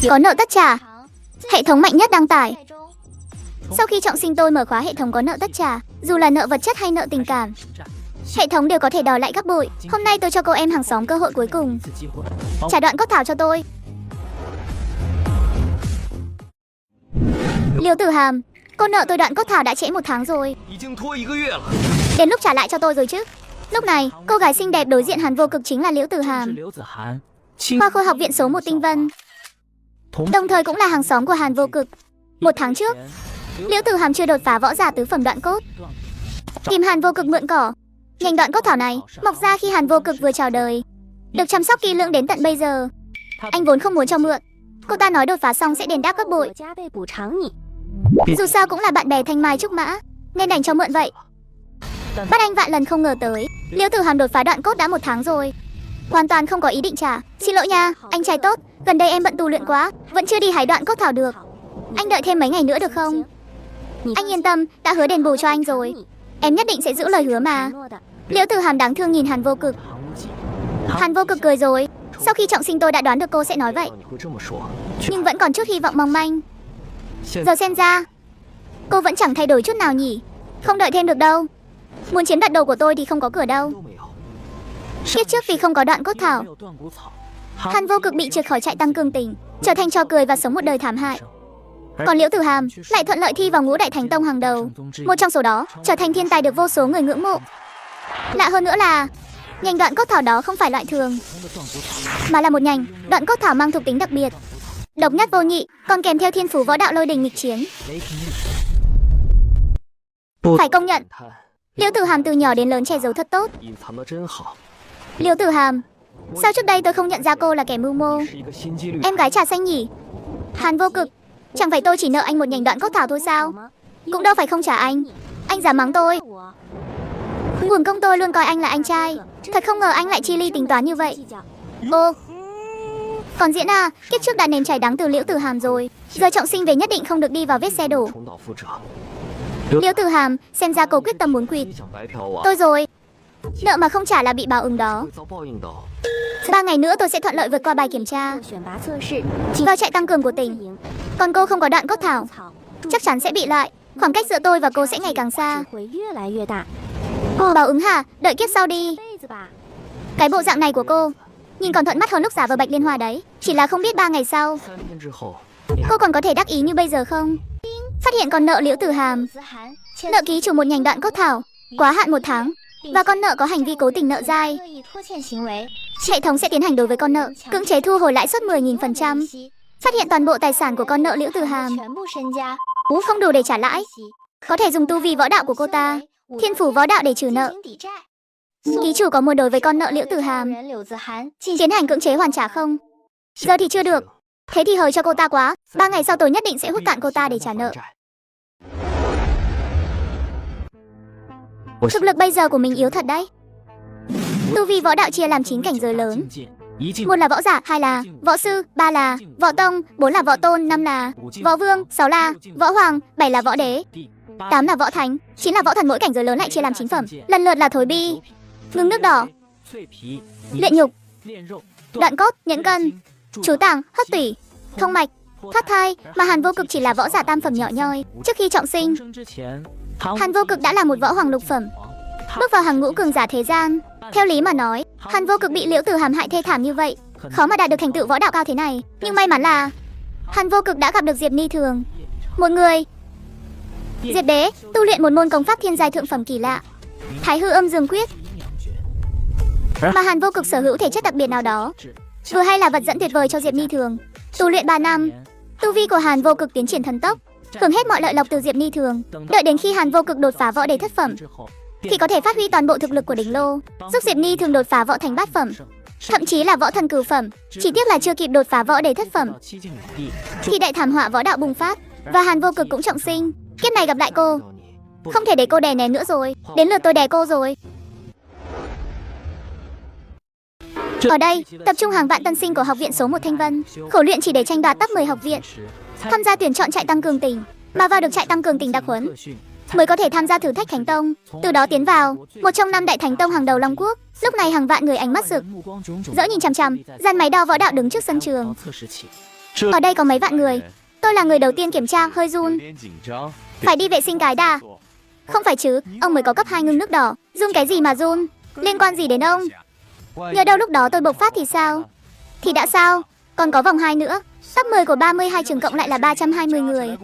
Có nợ tất trả. Hệ thống mạnh nhất đăng tải. Sau khi trọng sinh tôi mở khóa hệ thống có nợ tất trả, dù là nợ vật chất hay nợ tình cảm, hệ thống đều có thể đòi lại gấp bội. Hôm nay tôi cho cô em hàng xóm cơ hội cuối cùng. Trả đoạn cốt thảo cho tôi. Liêu Tử Hàm, cô nợ tôi đoạn cốt thảo đã trễ 1 tháng rồi. Đến lúc trả lại cho tôi rồi chứ. Lúc này, cô gái xinh đẹp đối diện Hàn Vô Cực chính là Liễu Tử Hàm, khoa khôi học viện số 1 Tinh Vân, đồng thời cũng là hàng xóm của Hàn Vô Cực. 1 tháng trước, Liễu Tử Hàm chưa đột phá võ giả tứ phẩm đoạn cốt, tìm Hàn Vô Cực mượn cỏ. Nhành đoạn cốt thảo này mọc ra khi Hàn Vô Cực vừa chào đời, được chăm sóc kỹ lưỡng đến tận bây giờ. Anh vốn không muốn cho mượn, cô ta nói đột phá xong sẽ đền đáp gấp bội. Dù sao cũng là bạn bè thanh mai trúc mã, nên đành cho mượn vậy. Bắt anh vạn lần không ngờ tới, Liễu Tử Hàm đột phá đoạn cốt đã 1 tháng rồi, hoàn toàn không có ý định trả. Xin lỗi nha, anh trai tốt, gần đây em bận tu luyện quá, vẫn chưa đi hái đoạn cốt thảo được. Anh đợi thêm mấy ngày nữa được không? Anh yên tâm, đã hứa đền bù cho anh rồi. Em nhất định sẽ giữ lời hứa mà. Liễu Tử Hàm đáng thương nhìn Hàn Vô Cực. Hàn Vô Cực cười rồi. Sau khi trọng sinh tôi đã đoán được cô sẽ nói vậy, nhưng vẫn còn chút hy vọng mong manh. Giờ xem ra cô vẫn chẳng thay đổi chút nào nhỉ. Không đợi thêm được đâu. Muốn chiếm đoạt đồ của tôi thì không có cửa đâu. Kiếp trước vì không có đoạn cốt thảo, Hàn Vô Cực bị trượt khỏi trại tăng cường tỉnh, trở thành trò cười và sống một đời thảm hại. Còn Liễu Tử Hàm lại thuận lợi thi vào ngũ đại thánh tông hàng đầu, một trong số đó trở thành thiên tài được vô số người ngưỡng mộ. Lạ hơn nữa là nhành đoạn cốt thảo đó không phải loại thường, mà là một nhành đoạn cốt thảo mang thuộc tính đặc biệt, độc nhất vô nhị, còn kèm theo thiên phú võ đạo lôi đình nghịch chiến. Phải công nhận, Liễu Tử Hàm từ nhỏ đến lớn che giấu thật tốt. Liễu Tử Hàm, sao trước đây tôi không nhận ra cô là kẻ mưu mô, em gái trà xanh nhỉ? Hàn Vô Cực, chẳng phải tôi chỉ nợ anh một nhành đoạn cốt thảo thôi sao? Cũng đâu phải không trả anh dám mắng tôi. Nguồn công tôi luôn coi anh là anh trai, thật không ngờ anh lại chi ly tính toán như vậy. Ô, còn Diễn à, kiếp trước đã nếm trải đắng từ Liễu Tử Hàm rồi, giờ trọng sinh về nhất định không được đi vào vết xe đổ. Liễu Tử Hàm, xem ra cô quyết tâm muốn quỵt tôi rồi. Nợ mà không trả là bị báo ứng đó. 3 ngày nữa tôi sẽ thuận lợi vượt qua bài kiểm tra, vào trại tăng cường của tỉnh. Còn cô không có đoạn cốt thảo, chắc chắn sẽ bị loại. Khoảng cách giữa tôi và cô sẽ ngày càng xa. Báo ứng hả? Đợi kiếp sau đi. Cái bộ dạng này của cô nhìn còn thuận mắt hơn lúc giả vờ Bạch Liên Hoa đấy. Chỉ là không biết 3 ngày sau cô còn có thể đắc ý như bây giờ không? Phát hiện còn nợ Liễu Tử Hàm, nợ ký chủ một nhành đoạn cốt thảo, quá hạn 1 tháng, và con nợ có hành vi cố tình nợ dai. Hệ thống sẽ tiến hành đối với con nợ, cưỡng chế thu hồi lãi suất 10.000%. Phát hiện toàn bộ tài sản của con nợ Liễu Tử Hàm không đủ để trả lãi, có thể dùng tu vi võ đạo của cô ta, thiên phủ võ đạo để trừ nợ. Ký chủ có muốn đối với con nợ Liễu Tử Hàm tiến hành cưỡng chế hoàn trả không? Giờ thì chưa được. Thế thì hời cho cô ta quá. 3 ngày sau tôi nhất định sẽ hút cạn cô ta để trả nợ. Thực lực bây giờ của mình yếu thật đấy. Tu vi võ đạo chia làm 9 cảnh giới lớn. 1 là võ giả, 2 là võ sư, 3 là võ tông, 4 là võ tôn, 5 là võ vương, 6 là võ hoàng, 7 là võ đế, 8 là võ thánh, 9 là võ thần. Mỗi cảnh giới lớn lại chia làm 9 phẩm, lần lượt là thối bi, ngưng nước đỏ, luyện nhục, đoạn cốt, nhẫn cân, chú tàng, hất tủy, thông mạch, thoát thai. Mà Hàn Vô Cực chỉ là võ giả tam phẩm nhỏ nhoi. Trước khi trọng sinh, Hàn Vô Cực đã là một võ hoàng lục phẩm, bước vào hàng ngũ cường giả thế gian. Theo lý mà nói, Hàn Vô Cực bị Liễu Tử Hàm hại thê thảm như vậy, khó mà đạt được thành tựu võ đạo cao thế này. Nhưng may mắn là Hàn Vô Cực đã gặp được Diệp Ni Thường, một người Diệp Đế, tu luyện một môn công pháp thiên giai thượng phẩm kỳ lạ, Thái Hư Âm Dương Quyết. Mà Hàn Vô Cực sở hữu thể chất đặc biệt nào đó, vừa hay là vật dẫn tuyệt vời cho Diệp Ni Thường. Tu luyện 3 năm, tu vi của Hàn Vô Cực tiến triển thần tốc, hưởng hết mọi lợi lộc từ Diệp Ni Thường. Đợi đến khi Hàn Vô Cực đột phá võ đế thất phẩm, thì có thể phát huy toàn bộ thực lực của đỉnh lô, giúp Diệp Ni Thường đột phá võ thành bát phẩm, thậm chí là võ thần cửu phẩm. Chỉ tiếc là chưa kịp đột phá võ đế thất phẩm thì đại thảm họa võ đạo bùng phát, và Hàn Vô Cực cũng trọng sinh. Kiếp này gặp lại cô, không thể để cô đè nén nữa rồi. Đến lượt tôi đè cô rồi. Ở đây, tập trung hàng vạn tân sinh của học viện số 1 Thanh Vân, khổ luyện chỉ để tranh đoạt top 10 học viện, tham gia tuyển chọn trại tăng cường tỉnh, mà vào được trại tăng cường tỉnh đặc huấn mới có thể tham gia thử thách Thánh Tông, từ đó tiến vào một trong 5 đại Thánh Tông hàng đầu Long Quốc. Lúc này hàng vạn người ánh mắt rực rỡ nhìn chằm chằm dàn máy đo võ đạo đứng trước sân trường. Ở đây có mấy vạn người. Tôi là người đầu tiên kiểm tra, hơi run. Phải đi vệ sinh cái đã. Không phải chứ, ông mới có cấp 2 ngưng nước đỏ. Run cái gì mà run? Liên quan gì đến ông? Nhớ đâu lúc đó tôi bộc phát thì sao? Thì đã sao? Còn có vòng 2 nữa. Top 10 của 32 trường cộng lại là 320 người.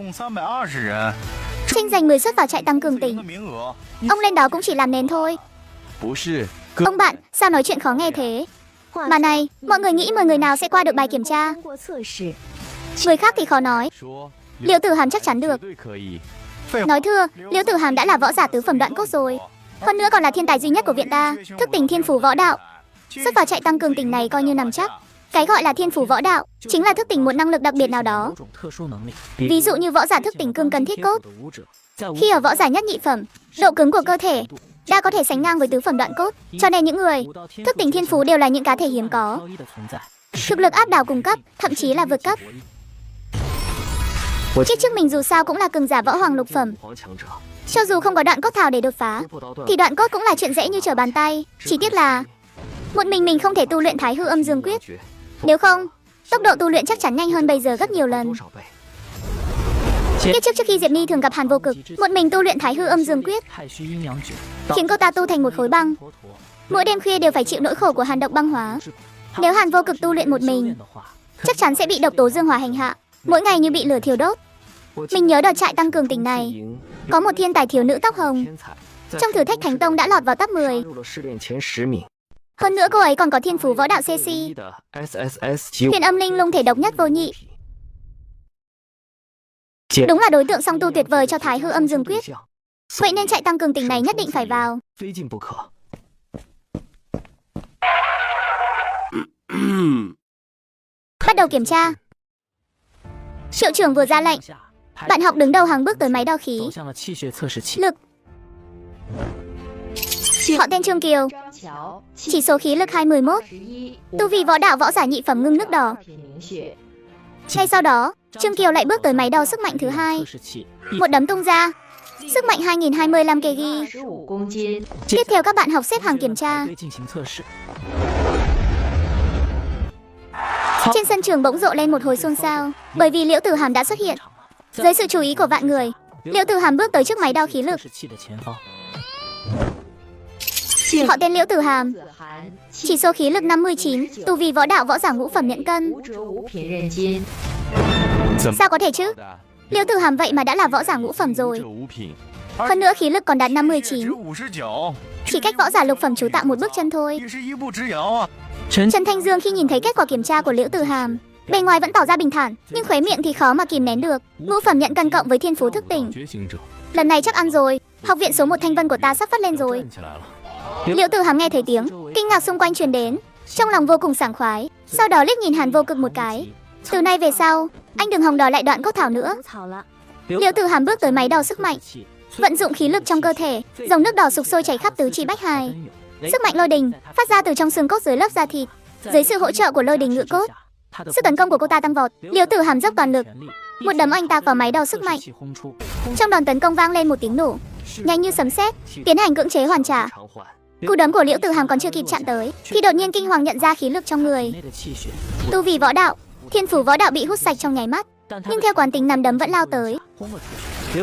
Tranh giành 10 suất vào trại tăng cường tỉnh. Ông lên đó cũng chỉ làm nền thôi. Ông bạn, sao nói chuyện khó nghe thế? Mà này, mọi người nghĩ 10 người nào sẽ qua được bài kiểm tra? Người khác thì khó nói. Liễu Tử Hàm chắc chắn được. Nói thưa, Liễu Tử Hàm đã là võ giả tứ phẩm đoạn cốt rồi. Hơn nữa còn là thiên tài duy nhất của viện ta, thức tỉnh thiên phú võ đạo. Xuất vào trại tăng cường tỉnh này coi như nằm chắc. Cái gọi là thiên phú võ đạo chính là thức tỉnh một năng lực đặc biệt nào đó. Ví dụ như võ giả thức tỉnh cương cần thiết cốt. Khi ở võ giả nhất nhị phẩm, độ cứng của cơ thể đã có thể sánh ngang với tứ phẩm đoạn cốt, cho nên những người thức tỉnh thiên phú đều là những cá thể hiếm có. Thực lực áp đảo cùng cấp, thậm chí là vượt cấp. Kiếp trước mình dù sao cũng là cường giả võ hoàng lục phẩm. Cho dù không có đoạn cốt thảo để đột phá, thì đoạn cốt cũng là chuyện dễ như trở bàn tay. Chỉ tiếc là một mình không thể tu luyện Thái Hư Âm Dương Quyết. Nếu không, tốc độ tu luyện chắc chắn nhanh hơn bây giờ gấp nhiều lần. Kiếp trước khi Diệp Ni thường gặp Hàn Vô Cực, một mình tu luyện Thái Hư Âm Dương Quyết, khiến cô ta tu thành một khối băng. Mỗi đêm khuya đều phải chịu nỗi khổ của hàn độc băng hóa. Nếu Hàn Vô Cực tu luyện một mình, chắc chắn sẽ bị độc tố dương hỏa hành hạ, mỗi ngày như bị lửa thiêu đốt. Mình nhớ đợt trại tăng cường tỉnh này, có một thiên tài thiếu nữ tóc hồng, trong thử thách Thánh Tông đã lọt vào top 10. Hơn nữa cô ấy còn có thiên phú võ đạo CC, huyền âm linh lung thể độc nhất vô nhị. Đúng là đối tượng song tu tuyệt vời cho Thái Hư Âm Dương Quyết. Vậy nên trại tăng cường tỉnh này nhất định phải vào. Bắt đầu kiểm tra. Hiệu trưởng vừa ra lệnh, bạn học đứng đầu hàng bước tới máy đo khí lực. Họ tên Trương Kiều, chỉ số khí lực 211, tu vi võ đạo võ giả nhị phẩm ngưng nước đỏ. Ngay sau đó, Trương Kiều lại bước tới máy đo sức mạnh thứ hai. Một đấm tung ra, sức mạnh 2025 kg. Tiếp theo các bạn học xếp hàng kiểm tra. Trên sân trường bỗng rộ lên một hồi xôn xao, bởi vì Liễu Tử Hàm đã xuất hiện. Dưới sự chú ý của vạn người, Liễu Tử Hàm bước tới trước máy đo khí lực. Họ tên Liễu Tử Hàm, chỉ số khí lực 59, tu vi võ đạo võ giả ngũ phẩm nhận cân. Sao có thể chứ? Liễu Tử Hàm vậy mà đã là võ giả ngũ phẩm rồi. Hơn nữa khí lực còn đạt 59, chỉ cách võ giả lục phẩm chú tạo một bước chân thôi. Trần Thanh Dương khi nhìn thấy kết quả kiểm tra của Liễu Tử Hàm, bề ngoài vẫn tỏ ra bình thản, nhưng khóe miệng thì khó mà kìm nén được. Ngũ phẩm nhận cân cộng với thiên phú thức tỉnh, lần này chắc ăn rồi. Học viện số 1 Thanh Vân của ta sắp phát lên rồi. Liễu Tử Hàm nghe thấy tiếng kinh ngạc xung quanh truyền đến, trong lòng vô cùng sảng khoái. Sau đó liếc nhìn Hàn Vô Cực một cái. Từ nay về sau, anh đừng hòng đòi lại đoạn cốt thảo nữa. Liễu Tử Hàm bước tới máy đo sức mạnh, vận dụng khí lực trong cơ thể, dòng nước đỏ sục sôi chảy khắp tứ chi bách hài. Sức mạnh lôi đình phát ra từ trong xương cốt dưới lớp da thịt. Dưới sự hỗ trợ của lôi đình ngự cốt, sức tấn công của cô ta tăng vọt. Liễu Tử Hàm dốc toàn lực, một đấm anh tạc vào máy đo sức mạnh. Trong đòn tấn công vang lên một tiếng nổ, nhanh như sấm sét, tiến hành cưỡng chế hoàn trả. Cú đấm của Liễu Tử Hàm còn chưa kịp chạm tới, khi đột nhiên kinh hoàng nhận ra khí lực trong người. Tu vì võ đạo, thiên phú võ đạo bị hút sạch trong nháy mắt, nhưng theo quán tính nắm đấm vẫn lao tới.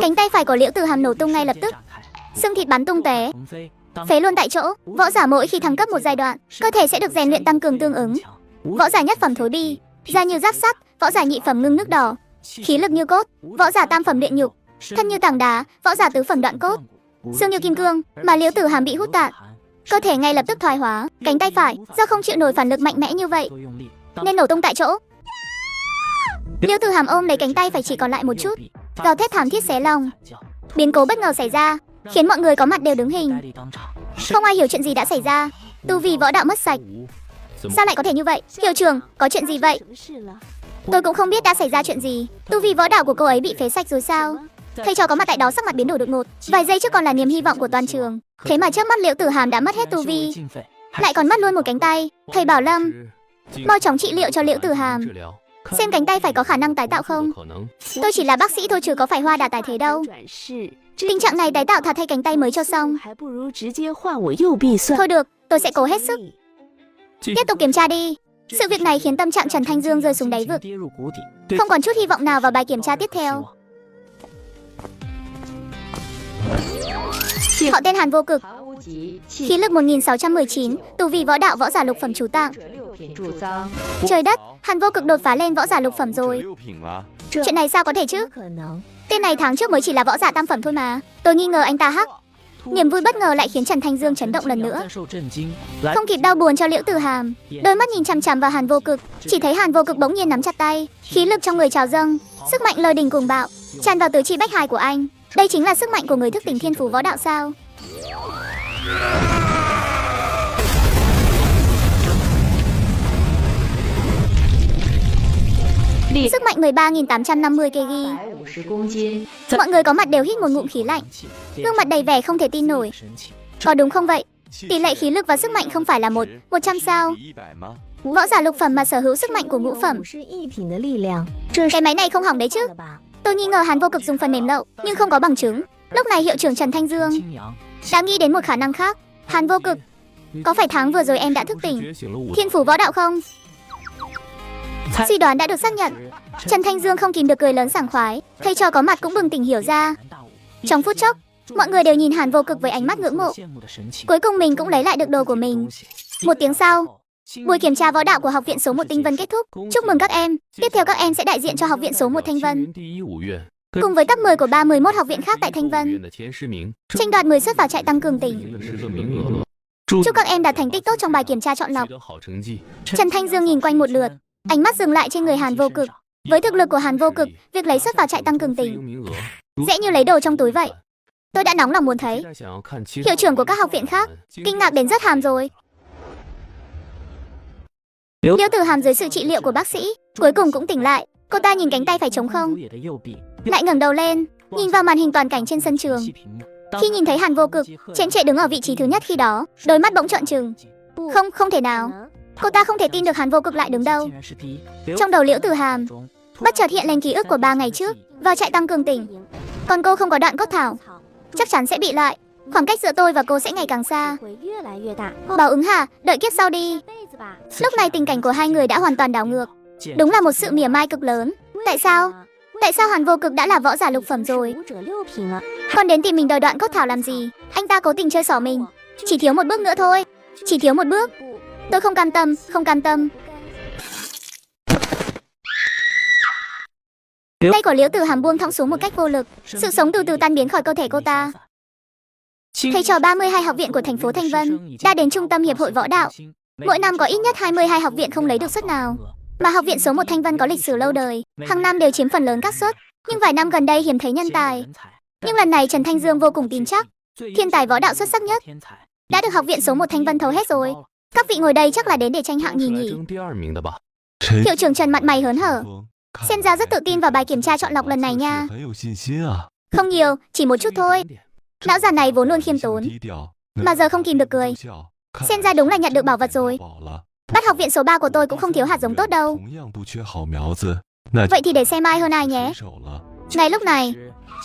Cánh tay phải của Liễu Tử Hàm nổ tung ngay lập tức, xương thịt bắn tung tóe, phế luôn tại chỗ. Võ giả mỗi khi thăng cấp một giai đoạn, cơ thể sẽ được rèn luyện tăng cường tương ứng. Võ giả nhất phẩm thối bi, da như giáp sắt; võ giả nhị phẩm ngưng nước đỏ, khí lực như cốt; võ giả tam phẩm luyện nhục, thân như tảng đá; võ giả tứ phẩm đoạn cốt, xương như kim cương. Mà Liễu Tử Hàm bị hút cạn, cơ thể ngay lập tức thoái hóa. Cánh tay phải do không chịu nổi phản lực mạnh mẽ như vậy nên nổ tung tại chỗ. Liễu Tử Hàm ôm lấy cánh tay phải chỉ còn lại một chút, gào thét thảm thiết xé lòng. Biến cố bất ngờ xảy ra, khiến mọi người có mặt đều đứng hình. Không ai hiểu chuyện gì đã xảy ra. Tu vi võ đạo mất sạch. Sao lại có thể như vậy? Hiệu trưởng, có chuyện gì vậy? Tôi cũng không biết đã xảy ra chuyện gì. Tu vi võ đạo của cô ấy bị phế sạch rồi sao? Thầy trò có mặt tại đó sắc mặt biến đổi đột ngột. Vài giây trước còn là niềm hy vọng của toàn trường, thế mà trước mắt Liễu Tử Hàm đã mất hết tu vi, lại còn mất luôn một cánh tay. Thầy Bảo Lâm, mau chóng trị liệu cho Liễu Tử Hàm, xem cánh tay phải có khả năng tái tạo không. Tôi chỉ là bác sĩ thôi chứ có phải hoa đà tài thế đâu. Tình trạng này tái tạo thà thay cánh tay mới cho xong. Thôi được, tôi sẽ cố hết sức. Tiếp tục kiểm tra đi. Sự việc này khiến tâm trạng Trần Thanh Dương rơi xuống đáy vực, không còn chút hy vọng nào vào bài kiểm tra tiếp theo. Họ tên Hàn Vô Cực, khí lực 1619, tu vi võ đạo võ giả lục phẩm chú tạng. Trời đất, Hàn Vô Cực đột phá lên võ giả lục phẩm rồi. Chuyện này sao có thể chứ? Tên này tháng trước mới chỉ là võ giả tam phẩm thôi mà. Tôi nghi ngờ anh ta hắc. Niềm vui bất ngờ lại khiến Trần Thanh Dương chấn động lần nữa. Không kịp đau buồn cho Liễu Tử Hàm, đôi mắt nhìn chằm chằm vào Hàn Vô Cực, chỉ thấy Hàn Vô Cực bỗng nhiên nắm chặt tay, khí lực trong người trào dâng, sức mạnh lôi đình cuồng bạo tràn vào tứ chi bách hài của anh. Đây chính là sức mạnh của người thức tỉnh thiên phú võ đạo sao? Sức mạnh 13.850 kg. Mọi người có mặt đều hít một ngụm khí lạnh, gương mặt đầy vẻ không thể tin nổi. Có đúng không vậy? Tỷ lệ khí lực và sức mạnh không phải là 100 sao? Võ giả lục phẩm mà sở hữu sức mạnh của ngũ phẩm. Cái máy này không hỏng đấy chứ? Tôi nghi ngờ Hàn Vô Cực dùng phần mềm lậu, nhưng không có bằng chứng. Lúc này hiệu trưởng Trần Thanh Dương đã nghĩ đến một khả năng khác. Hàn Vô Cực, có phải tháng vừa rồi em đã thức tỉnh thiên phú võ đạo không? Suy đoán đã được xác nhận. Trần Thanh Dương không kìm được cười lớn sảng khoái. Thầy trò có mặt cũng bừng tỉnh hiểu ra. Trong phút chốc, mọi người đều nhìn Hàn Vô Cực với ánh mắt ngưỡng mộ. Cuối cùng mình cũng lấy lại được đồ của mình. Một tiếng sau, buổi kiểm tra võ đạo của học viện số 1 Tinh Vân kết thúc. Chúc mừng các em. Tiếp theo các em sẽ đại diện cho học viện số 1 Thanh Vân, cùng với top 10 của 31 học viện khác tại Thanh Vân, tranh đoạt 10 suất vào trại tăng cường tỉnh. Chúc các em đạt thành tích tốt trong bài kiểm tra chọn lọc. Trần Thanh Dương nhìn quanh một lượt, ánh mắt dừng lại trên người Hàn Vô Cực. Với thực lực của Hàn Vô Cực, việc lấy suất vào trại tăng cường tỉnh dễ như lấy đồ trong túi vậy. Tôi đã nóng lòng muốn thấy. Hiệu trưởng của các học viện khác kinh ngạc đến rớt hàm rồi. Liễu Tử Hàm dưới sự trị liệu của bác sĩ cuối cùng cũng tỉnh lại. Cô ta nhìn cánh tay phải trống không, lại ngẩng đầu lên, nhìn vào màn hình toàn cảnh trên sân trường. Khi nhìn thấy Hàn Vô Cực chễm chệ đứng ở vị trí thứ nhất khi đó, đôi mắt bỗng trợn trừng. Không thể nào. Cô ta không thể tin được Hàn Vô Cực lại đứng đâu. Trong đầu Liễu Tử Hàm bất chợt hiện lên ký ức của 3 ngày trước vào trại tăng cường tỉnh. Còn cô không có đoạn cốt thảo, chắc chắn sẽ bị loại. Khoảng cách giữa tôi và cô sẽ ngày càng xa. Báo ứng hả? Đợi kiếp sau đi. Lúc này tình cảnh của hai người đã hoàn toàn đảo ngược. Đúng là một sự mỉa mai cực lớn. Tại sao Hàn Vô Cực đã là võ giả lục phẩm rồi, còn đến tìm mình đòi đoạn cốt thảo làm gì? Anh ta cố tình chơi xỏ mình. Chỉ thiếu một bước nữa thôi. Chỉ thiếu một bước. Tôi không cam tâm. Tay của Liễu Tử Hàm buông thõng xuống một cách vô lực. Sự sống từ từ tan biến khỏi cơ thể cô ta. Thầy trò 32 học viện của thành phố Thanh Vân đã đến trung tâm hiệp hội võ đạo. Mỗi năm có ít nhất 22 học viện không lấy được suất nào. Mà học viện số 1 Thanh Vân có lịch sử lâu đời, hàng năm đều chiếm phần lớn các suất. Nhưng vài năm gần đây hiếm thấy nhân tài. Nhưng lần này Trần Thanh Dương vô cùng tin chắc thiên tài võ đạo xuất sắc nhất đã được học viện số 1 Thanh Vân thấu hết rồi. Các vị ngồi đây chắc là đến để tranh hạng nhì. Hiệu trưởng Trần mặt mày hớn hở, xem ra rất tự tin vào bài kiểm tra chọn lọc lần này nha. Không nhiều, chỉ một chút thôi. Lão già này vốn luôn khiêm tốn, mà giờ không kìm được cười. Xem ra đúng là nhận được bảo vật rồi. Bắt học viện số 3 của tôi cũng không thiếu hạt giống tốt đâu. Vậy thì để xem ai hơn ai nhé. Ngay lúc này,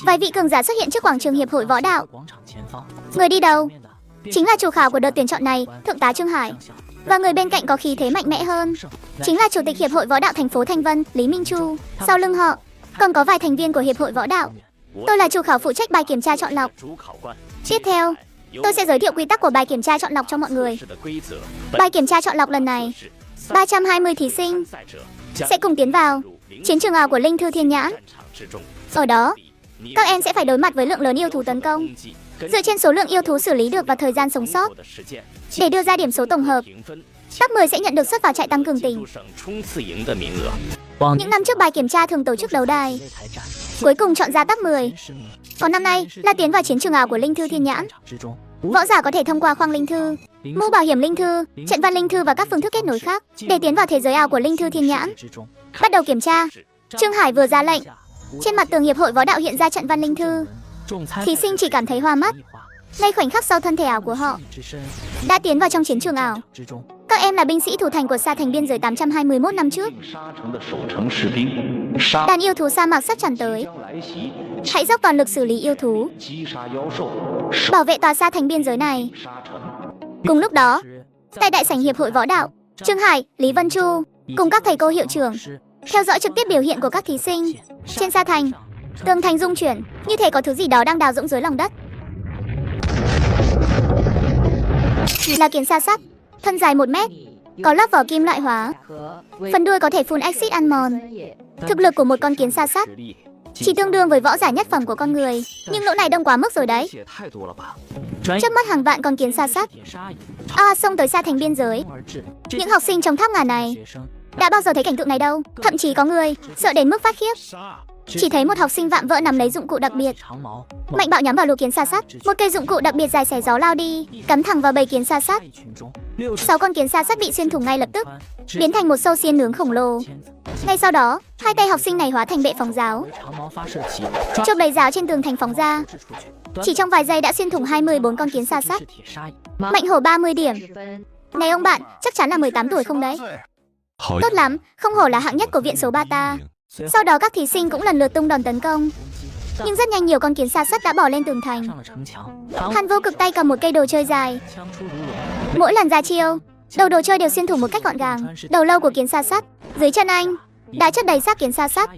vài vị cường giả xuất hiện trước quảng trường hiệp hội võ đạo. Người đi đầu chính là chủ khảo của đợt tuyển chọn này, Thượng tá Trương Hải. Và người bên cạnh có khí thế mạnh mẽ hơn chính là chủ tịch hiệp hội võ đạo thành phố Thanh Vân, Lý Minh Chu. Sau lưng họ còn có vài thành viên của hiệp hội võ đạo. Tôi là chủ khảo phụ trách bài kiểm tra chọn lọc. Tiếp theo, tôi sẽ giới thiệu quy tắc của bài kiểm tra chọn lọc cho mọi người. Bài kiểm tra chọn lọc lần này, 320 thí sinh sẽ cùng tiến vào chiến trường ảo của Linh Thư Thiên Nhãn. Ở đó, các em sẽ phải đối mặt với lượng lớn yêu thú tấn công. Dựa trên số lượng yêu thú xử lý được và thời gian sống sót để đưa ra điểm số tổng hợp, top 10 sẽ nhận được suất vào trại tăng cường tỉnh. Những năm trước bài kiểm tra thường tổ chức đấu đài, cuối cùng chọn ra top 10. Còn năm nay là tiến vào chiến trường ảo của Linh Thư Thiên Nhãn. Võ giả có thể thông qua khoang linh thư, mũ bảo hiểm linh thư, trận văn linh thư và các phương thức kết nối khác để tiến vào thế giới ảo của Linh Thư Thiên Nhãn. Bắt đầu kiểm tra. Trương Hải vừa ra lệnh, trên mặt tường hiệp hội võ đạo hiện ra trận văn linh thư. Thí sinh chỉ cảm thấy hoa mắt. Ngay khoảnh khắc sau, thân thể ảo của họ đã tiến vào trong chiến trường ảo. Các em là binh sĩ thủ thành của Sa Thành biên giới 821 năm trước. Đàn yêu thú sa mạc sắp tràn tới. Hãy dốc toàn lực xử lý yêu thú, bảo vệ tòa Sa Thành biên giới này. Cùng lúc đó, tại đại sảnh hiệp hội võ đạo, Trương Hải, Lý Vân Chu cùng các thầy cô hiệu trưởng theo dõi trực tiếp biểu hiện của các thí sinh. Trên sa thành, tường thành rung chuyển, như thể có thứ gì đó đang đào rỗng dưới lòng đất. Là kiến sa sắt, thân dài 1 mét, có lớp vỏ kim loại hóa, phần đuôi có thể phun axit ăn mòn. Thực lực của một con kiến sa sắt chỉ tương đương với võ giả nhất phẩm của con người, nhưng lỗ này đông quá mức rồi đấy. Trước mắt hàng vạn con kiến sa sắt xông tới sa thành biên giới. Những học sinh trong tháp ngà này đã bao giờ thấy cảnh tượng này đâu, thậm chí có người sợ đến mức phát khiếp. Chỉ thấy một học sinh vạm vỡ nắm lấy dụng cụ đặc biệt, mạnh bạo nhắm vào lũ kiến sa sắt. Một cây dụng cụ đặc biệt dài xẻ gió lao đi, cắm thẳng vào bầy kiến sa sắt. 6 con kiến sa sắt bị xuyên thủng ngay lập tức, biến thành một sâu xiên nướng khổng lồ. Ngay sau đó, 2 tay học sinh này hóa thành bệ phóng giáo, chộp lấy giáo trên tường thành phóng ra. Chỉ trong vài giây đã xuyên thủng 24 con kiến sa sắt. Mạnh hổ 30 điểm. Này ông bạn, chắc chắn là 18 tuổi không đấy? Tốt lắm, không hổ là hạng nhất của viện số 3 ta. Sau đó các thí sinh cũng lần lượt tung đòn tấn công. Nhưng rất nhanh nhiều con kiến sa sắt đã bò lên tường thành. Hàn Vô Cực tay cầm một cây đồ chơi dài. Mỗi lần ra chiêu, đầu đồ chơi đều xuyên thủng một cách gọn gàng đầu lâu của kiến sa sắt. Dưới chân anh đã chất đầy xác kiến sa sắt.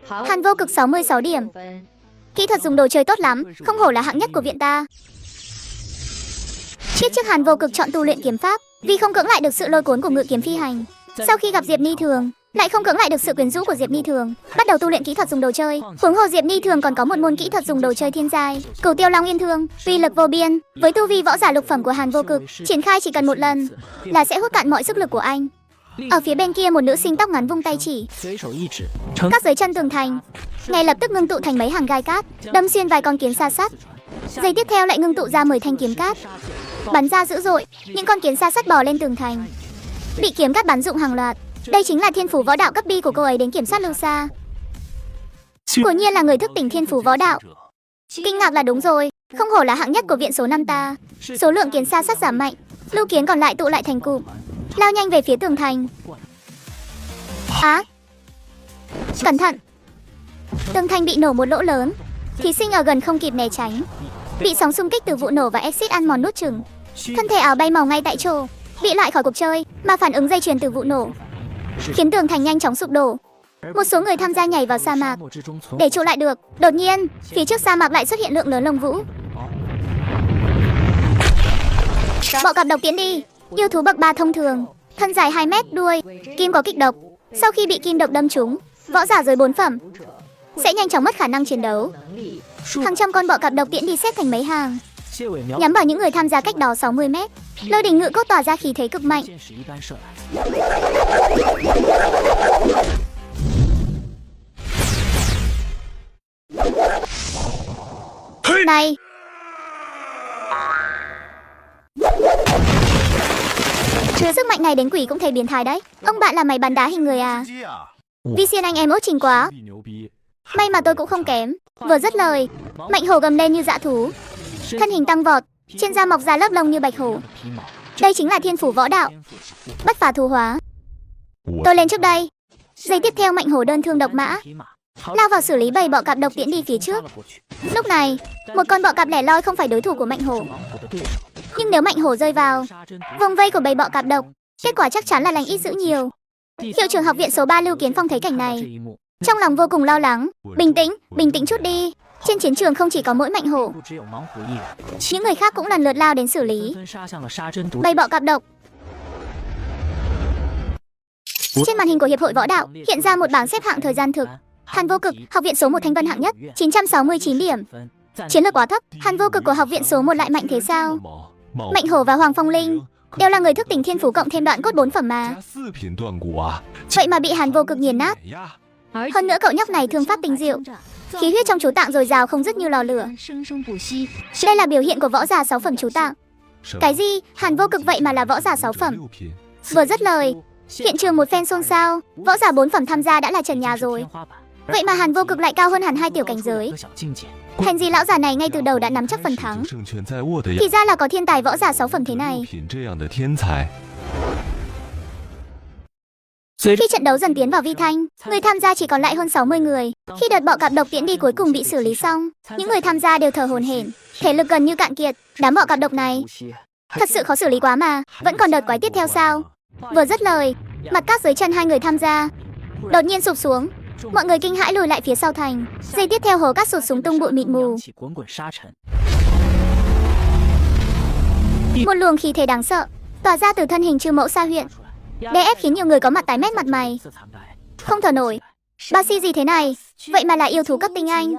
Hàn Vô Cực 66 điểm. Kỹ thuật dùng đồ chơi tốt lắm, không hổ là hạng nhất của viện ta. Biết trước Hàn Vô Cực chọn tu luyện kiếm pháp vì không cưỡng lại được sự lôi cuốn của ngự kiếm phi hành. Sau khi gặp Diệp Ni Thường, lại không cưỡng lại được sự quyến rũ của Diệp Ni Thường, bắt đầu tu luyện kỹ thuật dùng đồ chơi. Huống hồ Diệp Ni Thường còn có một môn kỹ thuật dùng đồ chơi thiên giai, Cửu Tiêu Long Yên Thương, uy lực vô biên. Với tu vi võ giả lục phẩm của Hàn Vô Cực, triển khai chỉ cần một lần là sẽ hút cạn mọi sức lực của anh. Ở phía bên kia một nữ sinh tóc ngắn vung tay chỉ, các dưới chân tường thành ngay lập tức ngưng tụ thành mấy hàng gai cát, đâm xuyên vài con kiến sa sắt. Giây tiếp theo lại ngưng tụ ra 10 thanh kiếm cát, bắn ra dữ dội. Những con kiến sa sắt bò lên tường thành, bị kiếm cát bắn rụng hàng loạt. Đây chính là thiên phú võ đạo cấp bi của cô ấy đến kiểm soát lưu xa. Quả nhiên là người thức tỉnh thiên phú võ đạo. Kinh ngạc là đúng rồi, không hổ là hạng nhất của viện số 5 ta. Số lượng kiến sa sắt giảm mạnh, lưu kiến còn lại tụ lại thành cụm, lao nhanh về phía tường thành. Cẩn thận! Tường thành bị nổ một lỗ lớn. Thí sinh ở gần không kịp né tránh, bị sóng xung kích từ vụ nổ và axit ăn mòn nuốt chửng. Thân thể áo bay màu ngay tại chỗ, bị loại khỏi cuộc chơi. Mà phản ứng dây chuyền từ vụ nổ khiến tường thành nhanh chóng sụp đổ. Một số người tham gia nhảy vào sa mạc để trụ lại được. Đột nhiên, phía trước sa mạc lại xuất hiện lượng lớn lông vũ. Bọ cạp độc tiến đi, yêu thú bậc 3 thông thường, thân dài 2 mét, đuôi kim có kịch độc. Sau khi bị kim độc đâm trúng, võ giả dưới 4 phẩm sẽ nhanh chóng mất khả năng chiến đấu. Hàng trăm con bọ cạp độc tiễn đi xếp thành mấy hàng, nhắm vào những người tham gia cách đó 60 mét. Lôi đình ngự cốt tỏa ra khí thế cực mạnh. Này! Sức mạnh này đến quỷ cũng thấy biến thái đấy. Ông bạn là mày bắn đá hình người à? Vi Xiên anh em ốt trình quá. May mà tôi cũng không kém. Vừa dứt lời, Mạnh Hổ gầm lên như dã thú, thân hình tăng vọt, trên da mọc ra lớp lông như bạch hổ. Đây chính là thiên phủ võ đạo, bất phà thú hóa. Tôi lên trước đây. Giây tiếp theo Mạnh Hổ đơn thương độc mã, lao vào xử lý bầy bọ cạp độc tiễn đi phía trước. Lúc này, một con bọ cạp lẻ loi không phải đối thủ của Mạnh Hổ. Nhưng nếu Mạnh Hổ rơi vào vòng vây của bầy bọ cạp độc, kết quả chắc chắn là lành ít dữ nhiều. Hiệu trưởng học viện số 3 Lưu Kiến Phong thấy cảnh này, trong lòng vô cùng lo lắng. Bình tĩnh chút đi. Trên chiến trường không chỉ có mỗi Mạnh Hổ, những người khác cũng lần lượt lao đến xử lý bầy bọ cạp độc. Trên màn hình của Hiệp hội Võ đạo hiện ra một bảng xếp hạng thời gian thực. Hàn Vô Cực, học viện số 1 Thanh Vân hạng nhất, 969 điểm. Chiến lược quá thấp, Hàn Vô Cực của học viện số 1 lại mạnh thế sao? Mạnh Hổ và Hoàng Phong Linh đều là người thức tỉnh thiên phú cộng thêm đoạn cốt 4 phẩm mà. Vậy mà bị Hàn Vô Cực nghiền nát. Hơn nữa cậu nhóc này thương pháp tinh diệu, khí huyết trong chú tạng dồi dào không dứt như lò lửa. Đây là biểu hiện của võ giả 6 phẩm chú tạng. Cái gì? Hàn Vô Cực vậy mà là võ giả 6 phẩm? Vừa dứt lời, hiện trường một phen xôn xao. Võ giả 4 phẩm tham gia đã là trần nhà rồi, vậy mà Hàn Vô Cực lại cao hơn hẳn 2 tiểu cảnh giới. Hèn gì lão già này ngay từ đầu đã nắm chắc phần thắng. Thì ra là có thiên tài võ giả 6 phẩm thế này. Khi trận đấu dần tiến vào vi thanh, người tham gia chỉ còn lại hơn 60 người. Khi đợt bọ cạp độc tiễn đi cuối cùng bị xử lý xong, những người tham gia đều thở hổn hển, thể lực gần như cạn kiệt. Đám bọ cạp độc này thật sự khó xử lý quá mà. Vẫn còn đợt quái tiếp theo sao? Vừa dứt lời, mặt cát dưới chân hai người tham gia đột nhiên sụp xuống. Mọi người kinh hãi lùi lại phía sau thành. Giây tiếp theo hố cát sụt xuống tung bụi mịt mù. Một luồng khí thế đáng sợ tỏa ra từ thân hình Trư Mẫu Sa Huyện, đè ép khiến nhiều người có mặt tái mét mặt mày, không thở nổi. Ba si gì thế này? Vậy mà là yêu thú cấp tinh anh.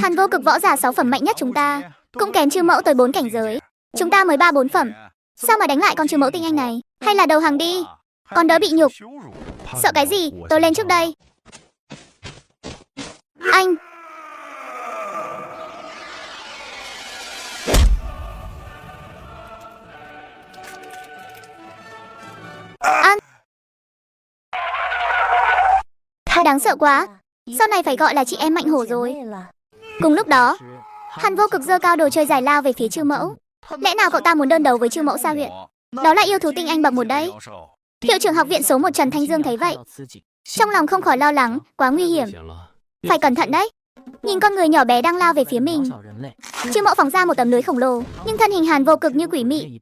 Hàn Vô Cực võ giả 6 phẩm mạnh nhất chúng ta, cũng kém Trư Mẫu tới 4 cảnh giới. Chúng ta mới 3-4 phẩm. Sao mà đánh lại con Trư Mẫu tinh anh này? Hay là đầu hàng đi, còn đỡ bị nhục. Sợ cái gì? Tôi lên trước đây. Anh. Đáng sợ quá. Sau này phải gọi là chị em Mạnh Hổ rồi. Cùng lúc đó, Hàn Vô Cực giơ cao đồ chơi giải lao về phía Trư Mẫu. Lẽ nào cậu ta muốn đơn đấu với Trư Mẫu Sa Huyện? Đó là yêu thú tinh anh bậc 1 đấy. Hiệu trưởng học viện số 1 Trần Thanh Dương thấy vậy, trong lòng không khỏi lo lắng, quá nguy hiểm. Phải cẩn thận đấy. Nhìn con người nhỏ bé đang lao về phía mình. Trư Mẫu phóng ra một tấm lưới khổng lồ, nhưng thân hình Hàn Vô Cực như quỷ mị